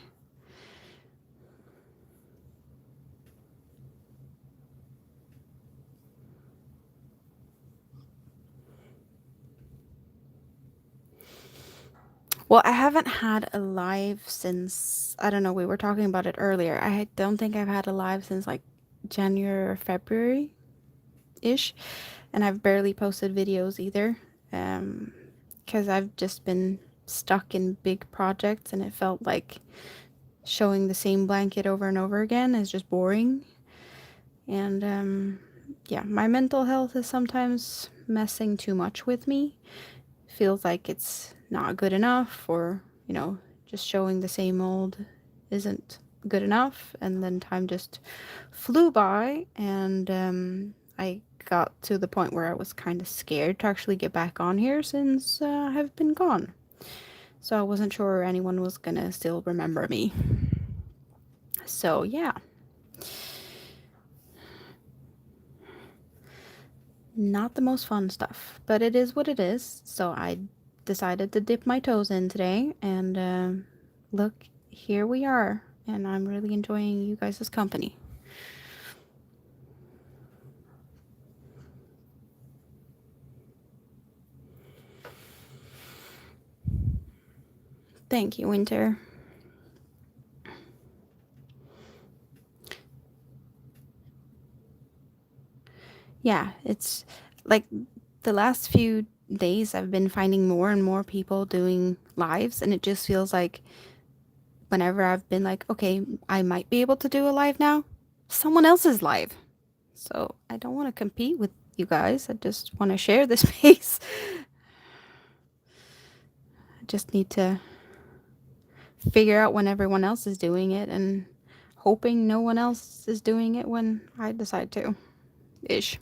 Well, I haven't had a live since, I don't know, we were talking about it earlier. I don't think I've had a live since like January or February ish. And I've barely posted videos either. Because I've just been stuck in big projects, and it felt like showing the same blanket over and over again is just boring. And yeah, my mental health is sometimes messing too much with me. Feels like it's not good enough, or, just showing the same old isn't good enough. And then time just flew by, and I got to the point where I was kind of scared to actually get back on here since I've been gone. So I wasn't sure anyone was gonna still remember me. So yeah. Not the most fun stuff, but it is what it is. So I decided to dip my toes in today, and look, here we are, and I'm really enjoying you guys' company. Thank you, Winter. Yeah, it's like the last few days I've been finding more and more people doing lives, and it just feels like whenever I've been like, okay, I might be able to do a live now, someone else is live. So I don't want to compete with you guys. I just want to share this space. I just need to figure out when everyone else is doing it, and hoping no one else is doing it when I decide to. Ish.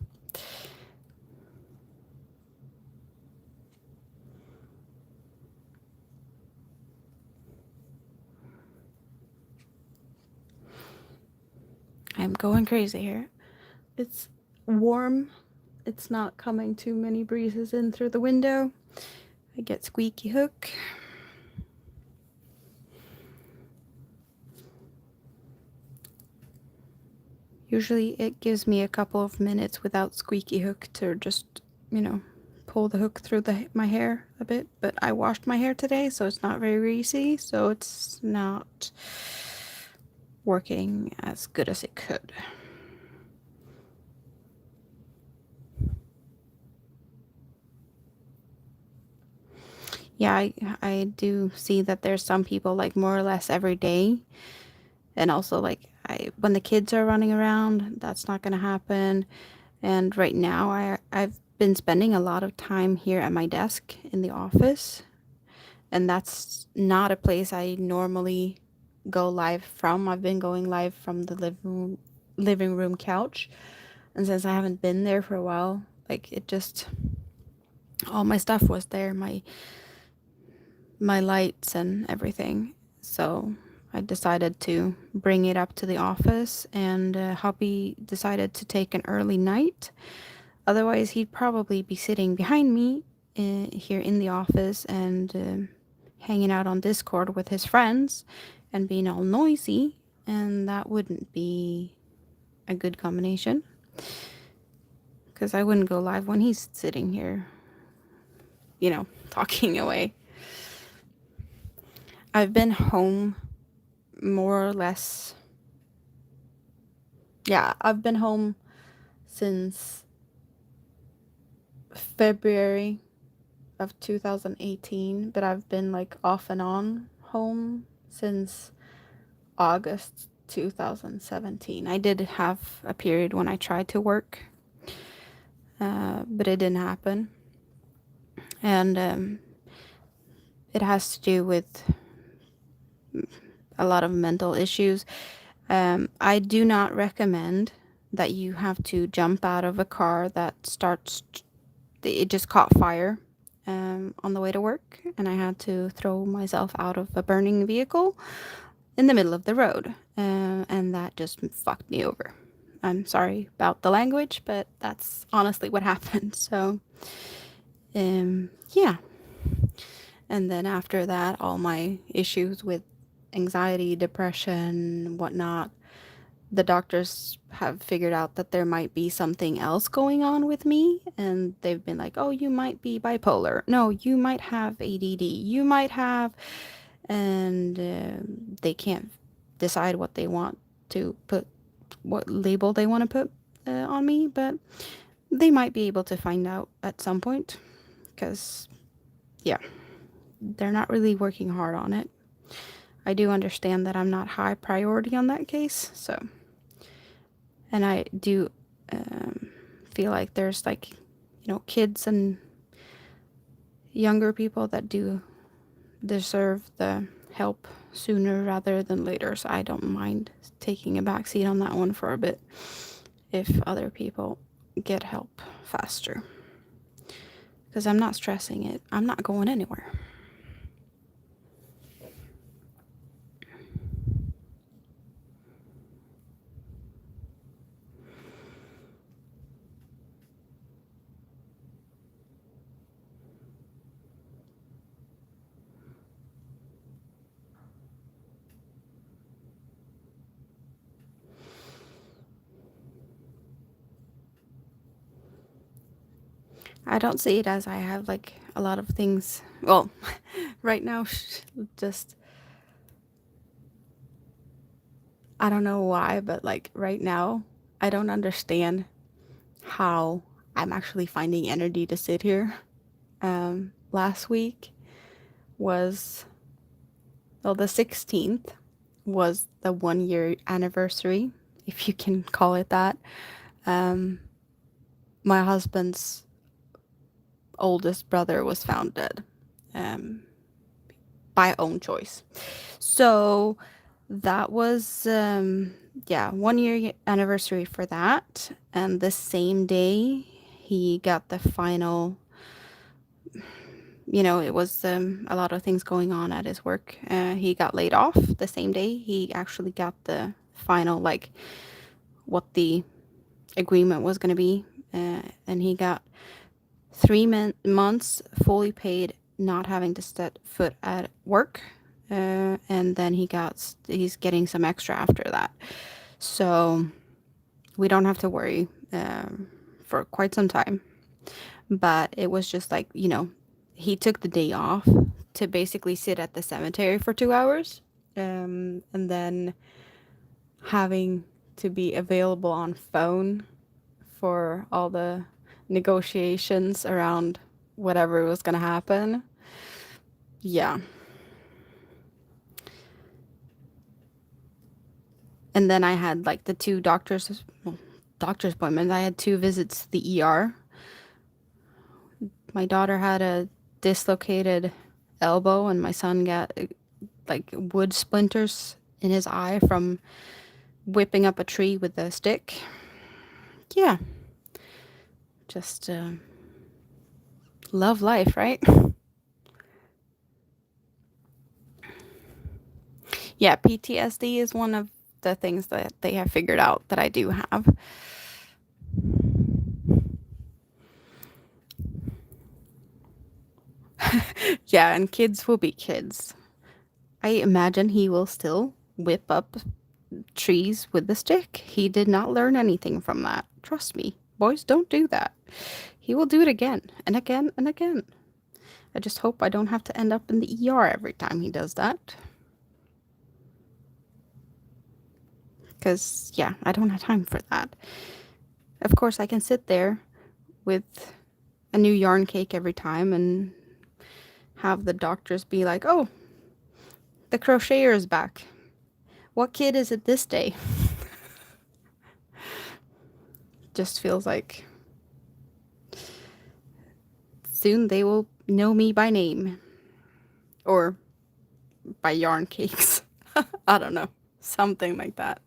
I'm going crazy here. It's warm. It's not coming too many breezes in through the window. I get squeaky hook. Usually it gives me a couple of minutes without squeaky hook to just, you know, pull the hook through my hair a bit. But I washed my hair today, so it's not very greasy, so it's not working as good as it could. Yeah, I do see that there's some people like more or less every day. And also like when the kids are running around, that's not going to happen. And right now I've been spending a lot of time here at my desk in the office, and that's not a place I normally go live from. I've been going live from the living room couch. And since I haven't been there for a while, like it just all my stuff was there, my lights and everything. So I decided to bring it up to the office, and hubby decided to take an early night. Otherwise, he'd probably be sitting behind me here in the office and hanging out on Discord with his friends and being all noisy, and that wouldn't be a good combination. Because I wouldn't go live when he's sitting here, you know, talking away. I've been home more or less. Yeah, I've been home since February of 2018, but I've been like off and on home since August 2017. I did have a period when I tried to work, but it didn't happen. And it has to do with a lot of mental issues. I do not recommend that you have to jump out of a car that it just caught fire on the way to work, and I had to throw myself out of a burning vehicle in the middle of the road, and that just fucked me over. I'm sorry about the language, but that's honestly what happened. So, yeah. And then after that, all my issues with anxiety, depression, whatnot, the doctors have figured out that there might be something else going on with me. And they've been like, oh, you might be bipolar. No, you might have ADD. You might have. And they can't decide what they want to put, what label they want to put on me. But they might be able to find out at some point. Because, yeah, they're not really working hard on it. I do understand that I'm not high priority on that case, so. And I do feel like there's like, you know, kids and younger people that do deserve the help sooner rather than later, so I don't mind taking a backseat on that one for a bit if other people get help faster. Because I'm not stressing it. I'm not going anywhere. I don't see it as I have like a lot of things. Well, right now, just I don't know why, but like right now, I don't understand how I'm actually finding energy to sit here. Last week was, well, the 16th was the 1 year anniversary, if you can call it that. My husband's oldest brother was found dead by own choice. So that was, yeah, 1 year anniversary for that. And the same day he got the final, you know, it was a lot of things going on at his work. He got laid off the same day. He actually got the final, like, what the agreement was going to be. And he got 3 months fully paid, not having to set foot at work. And then he's getting some extra after that. So we don't have to worry for quite some time. But it was just like, he took the day off to basically sit at the cemetery for 2 hours, and then having to be available on phone for all the negotiations around whatever was going to happen. Yeah. And then I had like the two doctor's appointments. I had 2 visits to the ER. My daughter had a dislocated elbow, and my son got like wood splinters in his eye from whipping up a tree with a stick. Yeah, just love life, right? Yeah, PTSD is one of the things that they have figured out that I do have. Yeah, and kids will be kids. I imagine he will still whip up trees with the stick. He did not learn anything from that. Trust me. Boys don't do that. He will do it again and again and again. I just hope I don't have to end up in the ER every time he does that. Because, yeah, I don't have time for that. Of course, I can sit there with a new yarn cake every time and have the doctors be like, oh, the crocheter is back. What kid is it this day? Just feels like soon they will know me by name. Or by yarn cakes. I don't know. Something like that.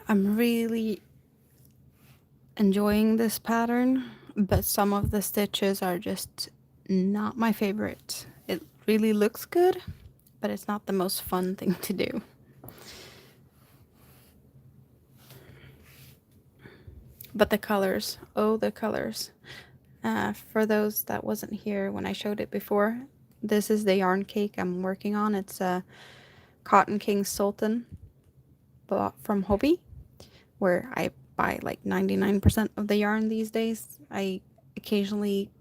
I'm really enjoying this pattern, but some of the stitches are just not my favorite. It really looks good, but it's not the most fun thing to do. But the colors, oh, the colors. For those that wasn't here when I showed it before, this is the yarn cake I'm working on. It's a Cotton King Sultan bought from Hobby, where I buy like 99% of the yarn these days. I occasionally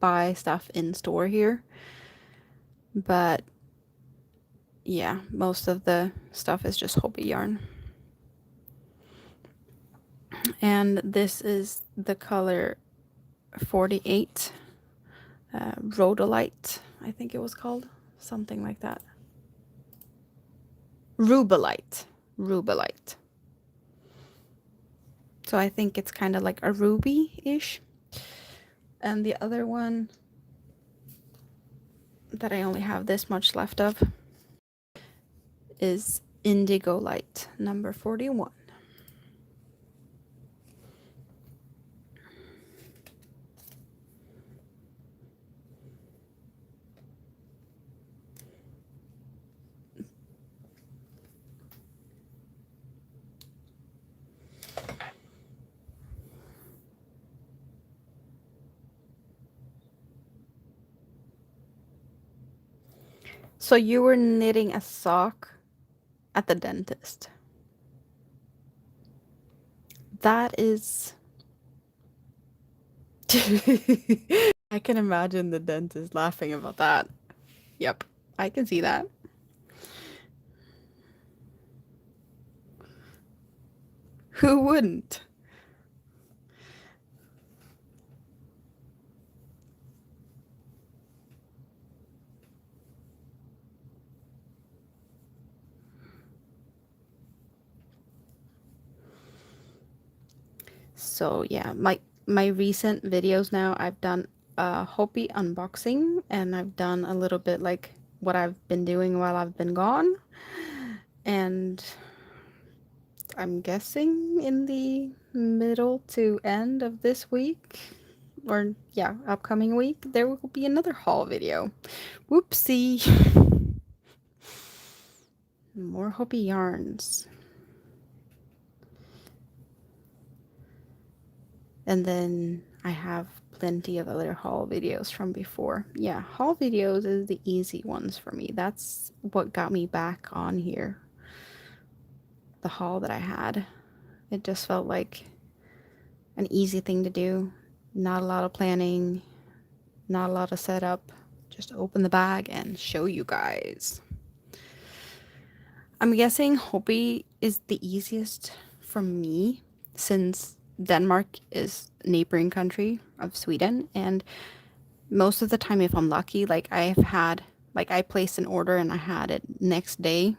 buy stuff in store here, but yeah, most of the stuff is just Hobby yarn. And this is the color 48, Rhodolite, I think it was called, something like that. Rubelite. So I think it's kind of like a ruby-ish. And the other one that I only have this much left of is Indigo Light, number 41. So you were knitting a sock at the dentist. That is... I can imagine the dentist laughing about that. Yep, I can see that. Who wouldn't? So yeah, my recent videos now, I've done a Hopi unboxing, and I've done a little bit like what I've been doing while I've been gone. And I'm guessing in the middle to end of this week, or yeah, upcoming week, there will be another haul video. Whoopsie. More Hopi yarns. And then I have plenty of other haul videos from before. Yeah, haul videos is the easy ones for me. That's what got me back on here. The haul that I had. It just felt like an easy thing to do. Not a lot of planning, not a lot of setup. Just open the bag and show you guys. I'm guessing Hopi is the easiest for me since Denmark is neighboring country of Sweden, and most of the time if I'm lucky, like I placed an order and I had it next day.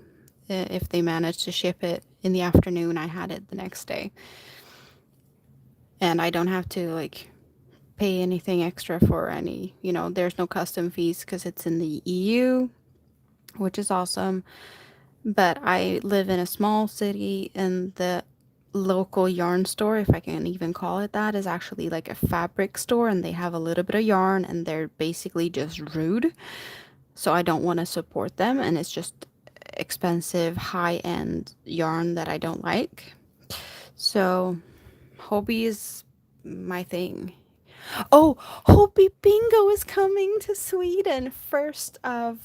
If they managed to ship it in the afternoon, I had it the next day. And I don't have to like pay anything extra for any, there's no custom fees because it's in the EU, which is awesome. But I live in a small city, and the local yarn store, if I can even call it that, is actually like a fabric store, and they have a little bit of yarn and they're basically just rude. So I don't want to support them, and it's just expensive, high-end yarn that I don't like. So Hobie is my thing. Oh, Hobie Bingo is coming to Sweden 1st of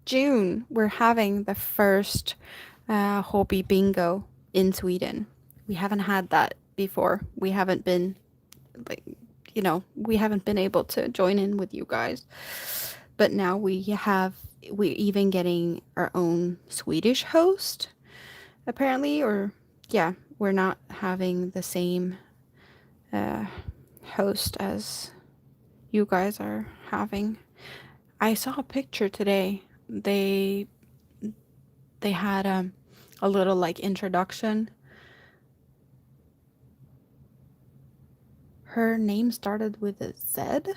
June. We're having the first Hobie Bingo in Sweden. We haven't had that before. We haven't been like, we haven't been able to join in with you guys. But now we're even getting our own Swedish host, apparently, or yeah, we're not having the same host as you guys are having. I saw a picture today. They had a little like introduction. Her name started with a Z.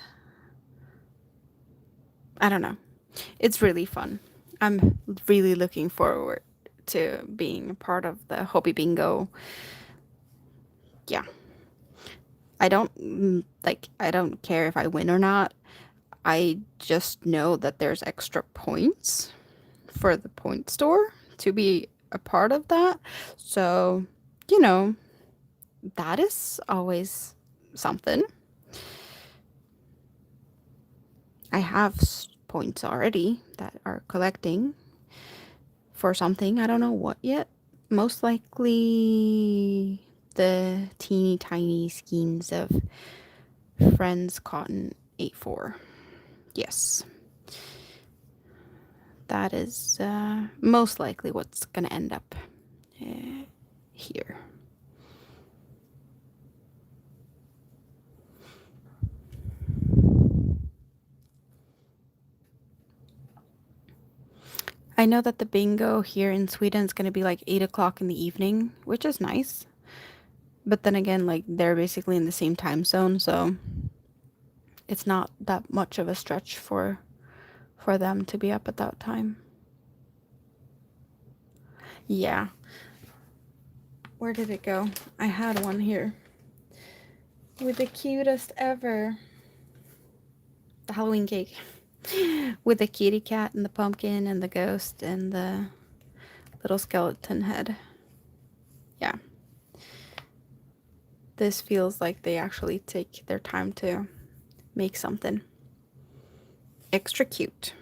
I don't know. It's really fun. I'm really looking forward to being a part of the Hobby Bingo. Yeah. I don't care if I win or not. I just know that there's extra points for the point store to be a part of that. So, that is always something. I have points already that are collecting for something. I don't know what yet. Most likely the teeny tiny skeins of Friends Cotton 84. Yes. That is most likely what's going to end up here. I know that the bingo here in Sweden is going to be like 8 o'clock in the evening, which is nice. But then again, like they're basically in the same time zone, so it's not that much of a stretch for them to be up at that time. Yeah. Where did it go? I had one here. With the cutest ever. The Halloween cake. With the kitty cat and the pumpkin and the ghost and the little skeleton head. Yeah. This feels like they actually take their time to make something extra cute.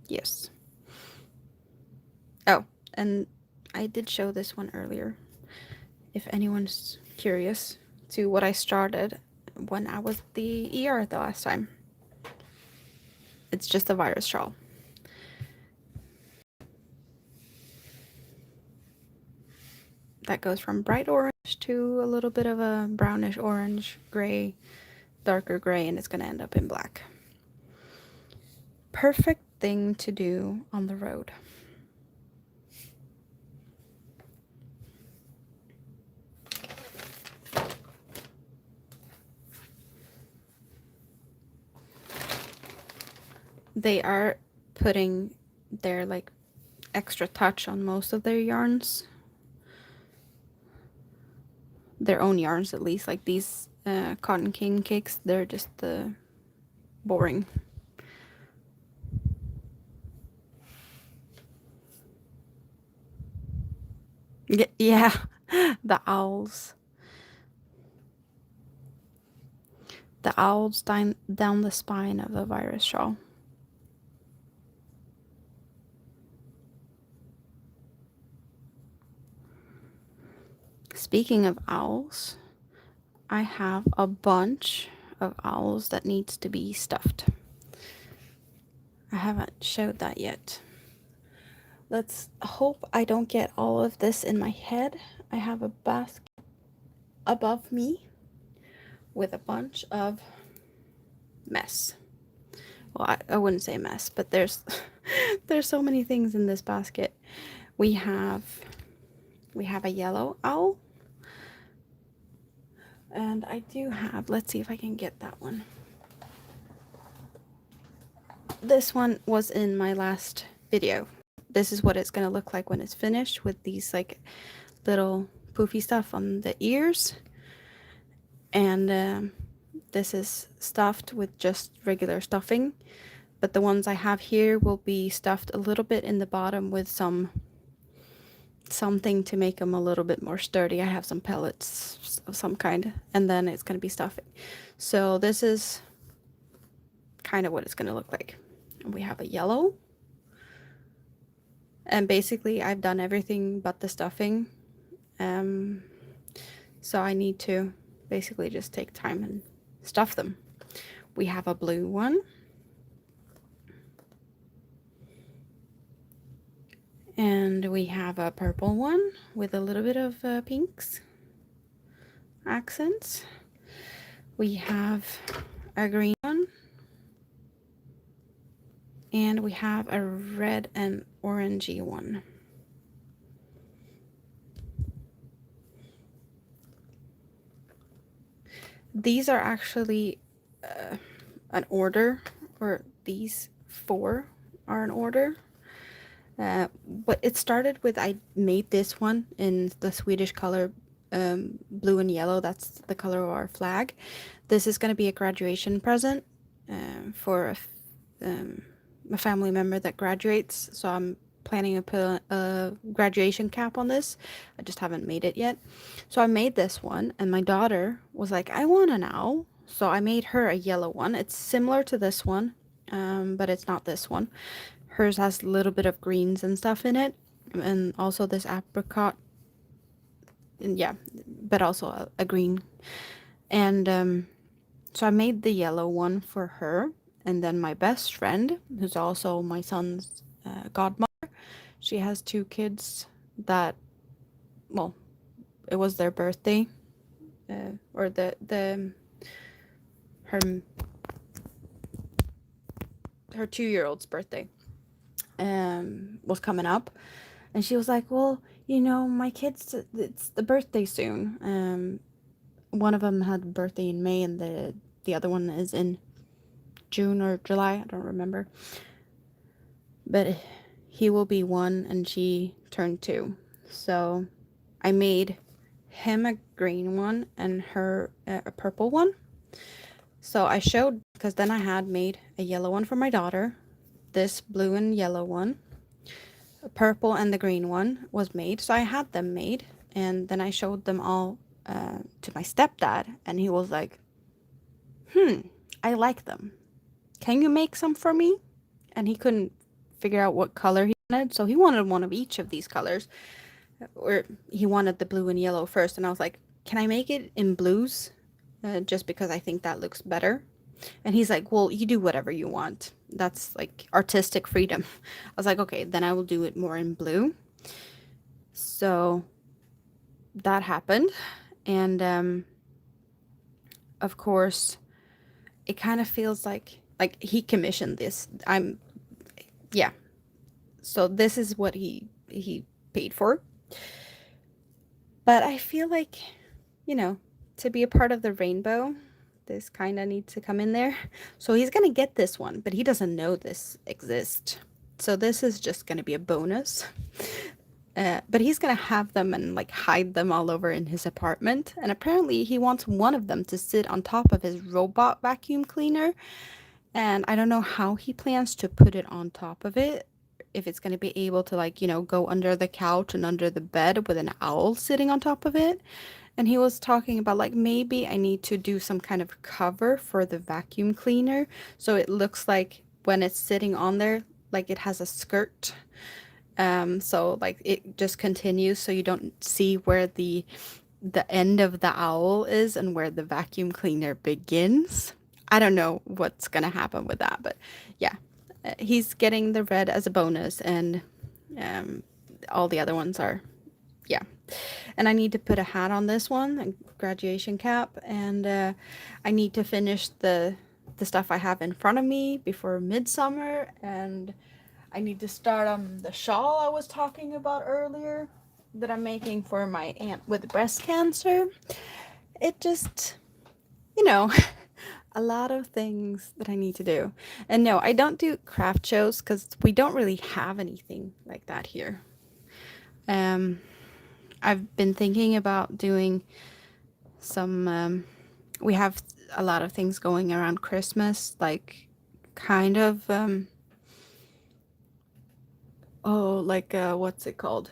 Yes. Oh, and I did show this one earlier. If anyone's curious to what I started when I was at the ER the last time. It's just a virus shawl. That goes from bright orange to a little bit of a brownish orange, gray, darker gray, and it's going to end up in black. Perfect thing to do on the road. They are putting their like extra touch on most of their yarns. their own yarns, at least. Like these Cotton King cakes, they're just boring. Yeah, the owls. The owls down the spine of the virus shawl. Speaking of owls, I have a bunch of owls that needs to be stuffed. I haven't showed that yet. Let's hope I don't get all of this in my head. I have a basket above me with a bunch of mess. Well, I wouldn't say mess, but there's there's so many things in this basket. We have a yellow owl. And I do have, let's see if I can get that one. This one was in my last video. This is what it's going to look like when it's finished, with these like little poofy stuff on the ears. And this is stuffed with just regular stuffing. But the ones I have here will be stuffed a little bit in the bottom with something to make them a little bit more sturdy. I have some pellets of some kind, and then it's going to be stuffing. So this is kind of what it's going to look like. We have a yellow, and basically I've done everything but the stuffing, so I need to basically just take time and stuff them. We have a blue one, and we have a purple one with a little bit of pinks accents. We have a green one, and we have a red and orangey one. These are actually an order, or these 4 are an order. But it started with, I made this one in the Swedish color blue and yellow. That's the color of our flag. This is going to be a graduation present for a family member that graduates. So I'm planning to put a graduation cap on this. I just haven't made it yet. So I made this one, and my daughter was like, I want an owl. So I made her a yellow one. It's similar to this one, but it's not this one. Hers has a little bit of greens and stuff in it, and also this apricot, and yeah, but also a green. And so I made the yellow one for her, and then my best friend, who's also my son's godmother, she has 2 kids that, well, it was their birthday, or her 2-year-old's birthday was coming up, and she was like, well, you know, my kids, it's the birthday soon. One of them had a birthday in May, and the other one is in June or July, I don't remember, but he will be 1 and she turned 2. So I made him a green one and her a purple one. So I showed, because then I had made a yellow one for my daughter, this blue and yellow one, a purple, and the green one was made. So I had them made, and then I showed them all to my stepdad, and he was like, I like them. Can you make some for me? And he couldn't figure out what color he wanted, so he wanted one of each of these colors, or he wanted the blue and yellow first, and I was like, can I make it in blues? Just because I think that looks better. And he's like, well, you do whatever you want. That's like artistic freedom. I was like, okay, then I will do it more in blue. So that happened. And of course, it kind of feels like he commissioned this. Yeah. So this is what he paid for. But I feel like, you know, to be a part of the rainbow, this kind of needs to come in there. So he's going to get this one, but he doesn't know this exists. So this is just going to be a bonus. But he's gonna have them and like hide them all over in his apartment. And apparently, he wants one of them to sit on top of his robot vacuum cleaner. And I don't know how he plans to put it on top of it. If it's gonna be able to, like, go under the couch and under the bed with an owl sitting on top of it. And he was talking about, like, maybe I need to do some kind of cover for the vacuum cleaner so it looks like when it's sitting on there, like it has a skirt. So like it just continues so you don't see where the end of the owl is and where the vacuum cleaner begins. I don't know what's gonna happen with that, but yeah, he's getting the red as a bonus, and um, all the other ones are, yeah. And I need to put a hat on this one, a graduation cap, and I need to finish the stuff I have in front of me before midsummer, and I need to start on the shawl I was talking about earlier that I'm making for my aunt with breast cancer. It just, you know, a lot of things that I need to do. And no, I don't do craft shows because we don't really have anything like that here. Um, I've been thinking about doing some, we have a lot of things going around Christmas, like kind of, what's it called?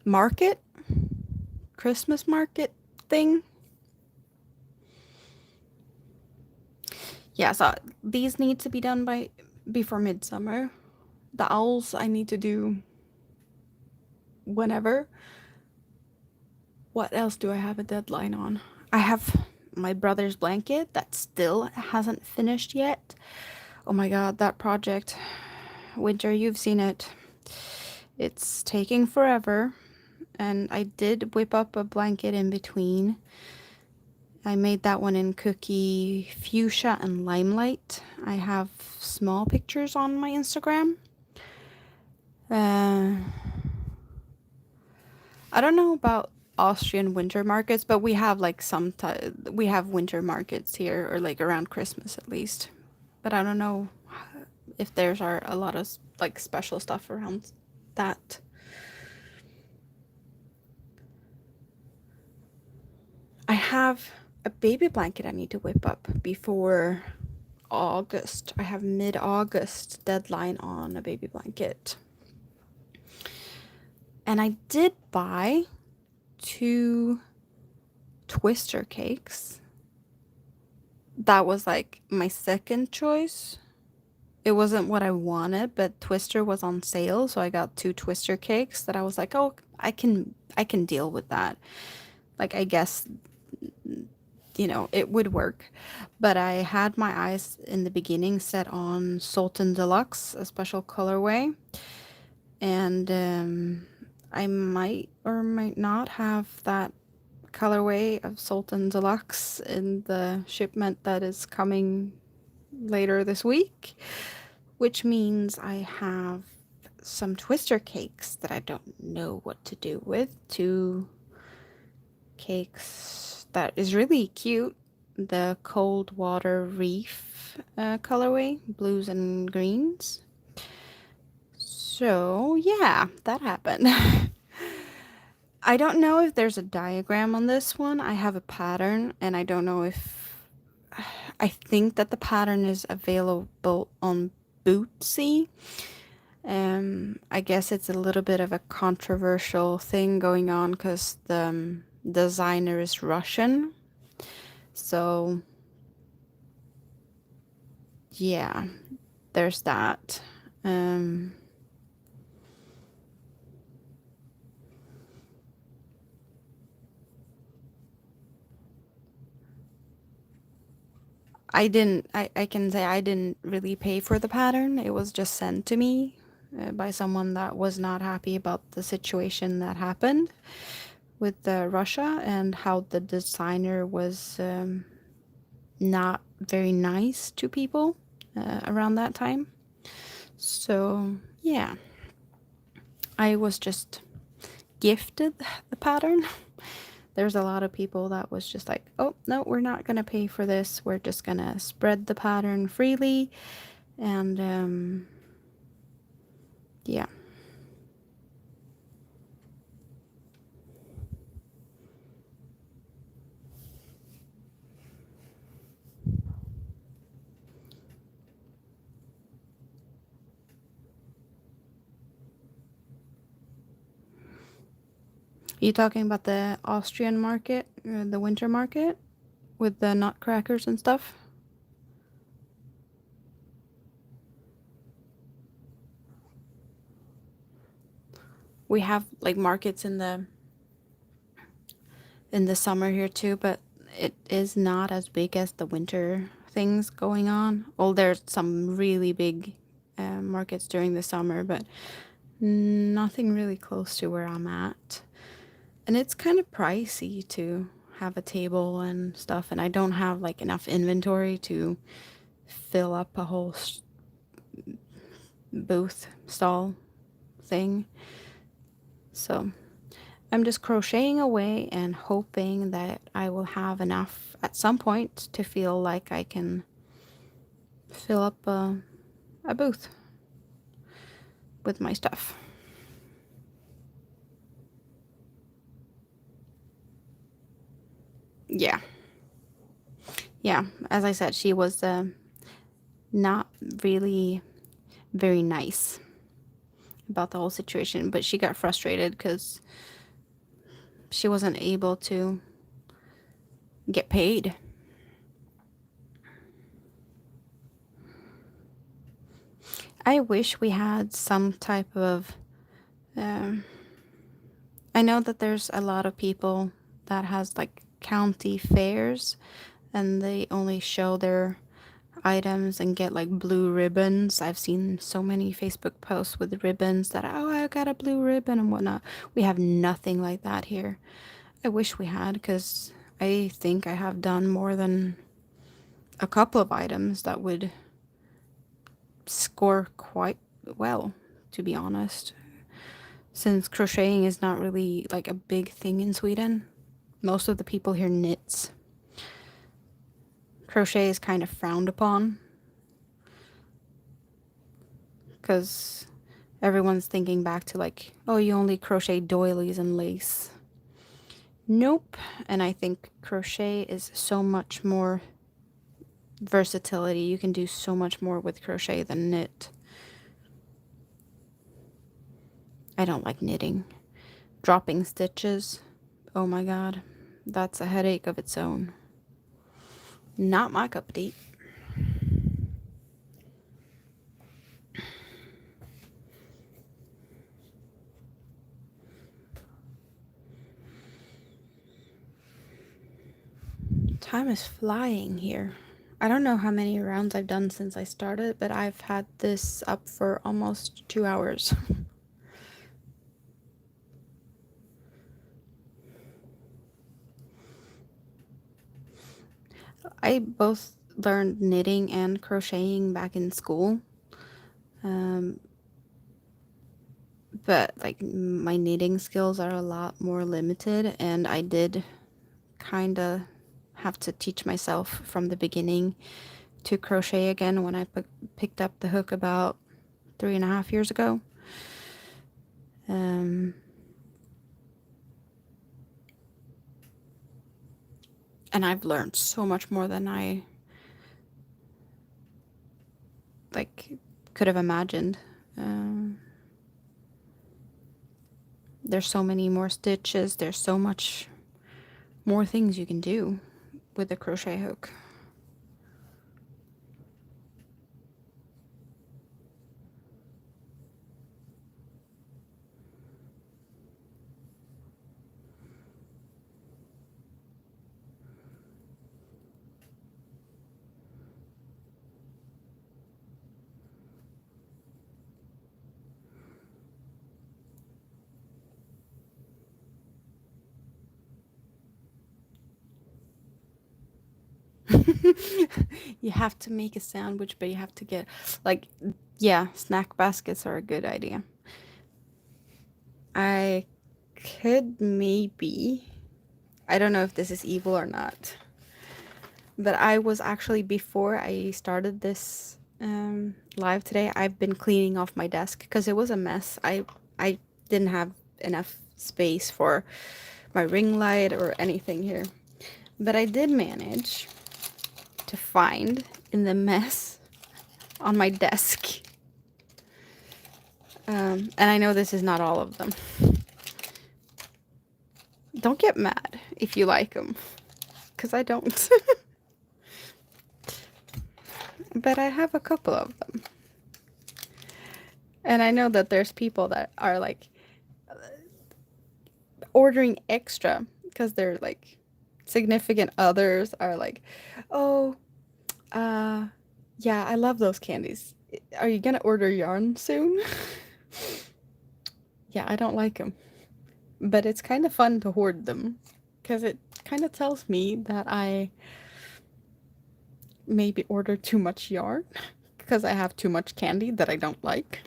Market? Christmas market thing. Yeah, so these need to be done by before midsummer. The owls I need to do whenever. What else do I have a deadline on? I have my brother's blanket that still hasn't finished yet. Oh my god, that project. Winter, you've seen it. It's taking forever. And I did whip up a blanket in between. I made that one in cookie fuchsia and limelight. I have small pictures on my Instagram. I don't know about Austrian winter markets, but we have like we have winter markets here, or like around Christmas at least. But I don't know if there's are a lot of like special stuff around that. I have a baby blanket I need to whip up before August. I have mid-August deadline on a baby blanket. And I did buy 2 Twister cakes. That was like my second choice. It wasn't what I wanted, but Twister was on sale, so I got 2 Twister cakes that I was like, "Oh, I can deal with that." Like, I guess it would work. But I had my eyes in the beginning set on Sultan Deluxe, a special colorway. And I might or might not have that colorway of Sultan Deluxe in the shipment that is coming later this week, which means I have some Twister cakes that I don't know what to do with. 2 cakes that is really cute. The Cold Water Reef colorway, blues and greens. So yeah, that happened. I don't know if there's a diagram on this one. I have a pattern, and I don't know if I think that the pattern is available on Bootsy. I guess it's a little bit of a controversial thing going on because the designer is Russian. So yeah, there's that. I can say I didn't really pay for the pattern. It was just sent to me by someone that was not happy about the situation that happened with Russia, and how the designer was not very nice to people around that time. So yeah, I was just gifted the pattern. There's a lot of people that was just like, oh, no, we're not going to pay for this. We're just going to spread the pattern freely. And yeah. You talking about the Austrian market, the winter market with the nutcrackers and stuff? We have like markets in the summer here too, but it is not as big as the winter things going on. Well, there's some really big markets during the summer, but nothing really close to where I'm at. And it's kind of pricey to have a table and stuff, and I don't have like enough inventory to fill up a whole booth stall thing. So I'm just crocheting away and hoping that I will have enough at some point to feel like I can fill up a booth with my stuff. Yeah. Yeah. As I said, she was not really very nice about the whole situation, but she got frustrated because she wasn't able to get paid. I wish we had some type of. Um, I know that there's a lot of people that has like county fairs, and they only show their items and get like blue ribbons. I've seen so many Facebook posts with ribbons that, oh, I got a blue ribbon and whatnot. We have nothing like that here. I wish we had, because I think I have done more than a couple of items that would score quite well, to be honest. Since crocheting is not really like a big thing in Sweden, most of the people here knits. Crochet is kind of frowned upon because everyone's thinking back to like, oh, you only crochet doilies and lace. Nope. And I think crochet is so much more versatility. You can do so much more with crochet than knit. I don't like knitting. Dropping stitches, oh my god, that's a headache of its own. Not my cup of tea. Time is flying here. I don't know how many rounds I've done since I started, but I've had this up for almost 2 hours. I both learned knitting and crocheting back in school. Um, but like my knitting skills are a lot more limited, and I did kind of have to teach myself from the beginning to crochet again when I picked up the hook about 3.5 years ago. And I've learned so much more than I like could have imagined. There's so many more stitches. There's so much more things you can do with a crochet hook. You have to make a sandwich, but you have to get like, yeah, snack baskets are a good idea. I could maybe, I don't know if this is evil or not, but I was actually, before I started this live today, I've been cleaning off my desk because it was a mess. I didn't have enough space for my ring light or anything here, but I did manage to find in the mess on my desk. And I know this is not all of them. Don't get mad if you like them, because I don't. But I have a couple of them. And I know that there's people that are like ordering extra because they're like significant others are like, oh, uh, yeah, I love those candies. Are you gonna order yarn soon? Yeah, I don't like them. But it's kind of fun to hoard them because it kind of tells me that I maybe order too much yarn because I have too much candy that I don't like.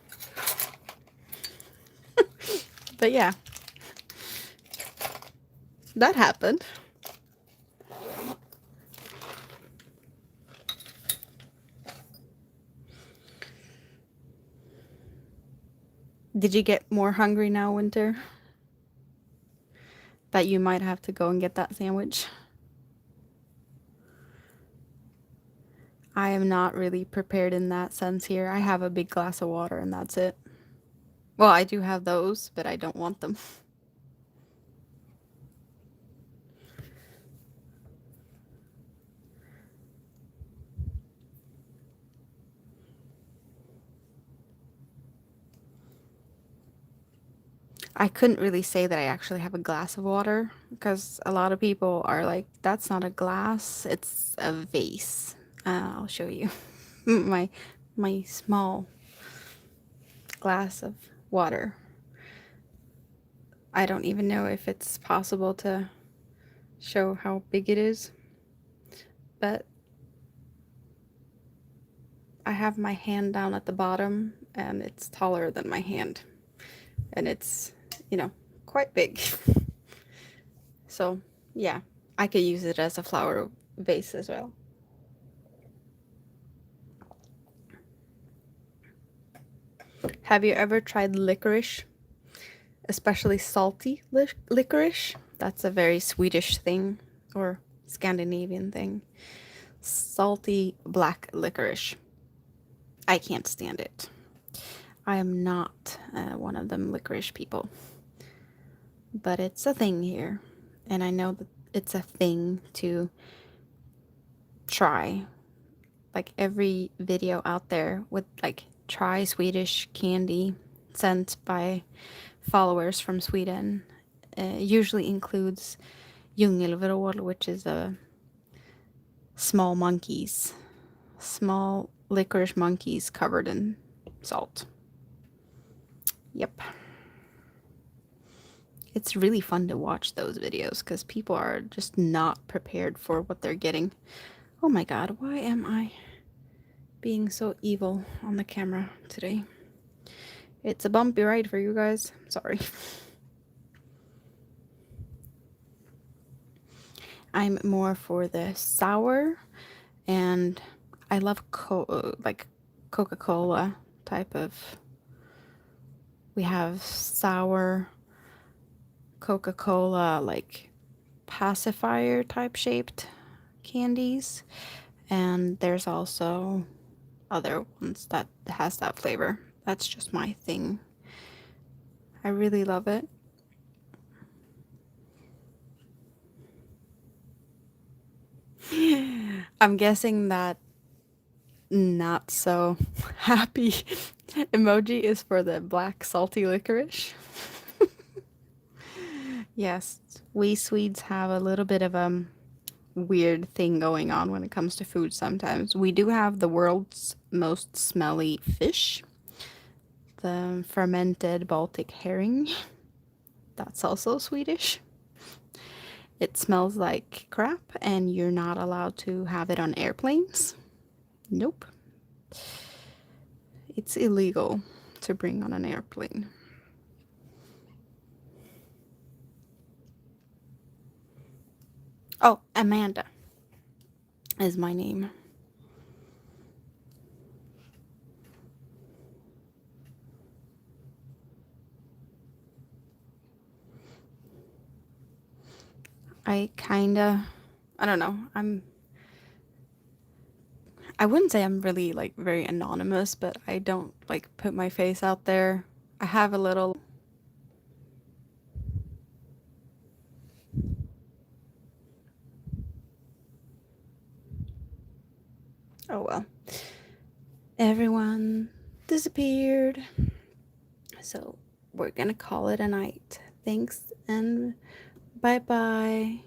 But yeah, that happened. Did you get more hungry now, Winter? That you might have to go and get that sandwich? I am not really prepared in that sense here. I have a big glass of water and that's it. Well, I do have those, but I don't want them. I couldn't really say that I actually have a glass of water because a lot of people are like, that's not a glass, it's a vase. I'll show you my my small glass of water. I don't even know if it's possible to show how big it is, but I have my hand down at the bottom and it's taller than my hand and it's, you know, quite big. So yeah, I could use it as a flower vase as well. Have you ever tried licorice? Especially salty licorice? That's a very Swedish thing or Scandinavian thing. Salty black licorice. I can't stand it. I am not one of them licorice people. But it's a thing here. And I know that it's a thing to try. Like every video out there with like try Swedish candy sent by followers from Sweden usually includes djungelvrål, which is a small monkeys, small licorice monkeys covered in salt. Yep. It's really fun to watch those videos because people are just not prepared for what they're getting. Oh my god, why am I being so evil on the camera today? It's a bumpy ride for you guys. Sorry. I'm more for the sour, and I love like Coca-Cola type of. We have sour Coca-Cola like pacifier type shaped candies, and there's also other ones that has that flavor. That's just my thing. I really love it. I'm guessing that not so happy emoji is for the black salty licorice. Yes, we Swedes have a little bit of a weird thing going on when it comes to food sometimes. We do have the world's most smelly fish, the fermented Baltic herring. That's also Swedish. It smells like crap and you're not allowed to have it on airplanes. Nope. It's illegal to bring on an airplane. Oh, Amanda is my name. I don't know. I wouldn't say I'm really like very anonymous, but I don't like put my face out there. I have a little Oh well. Everyone disappeared. So we're gonna call it a night. Thanks and bye bye.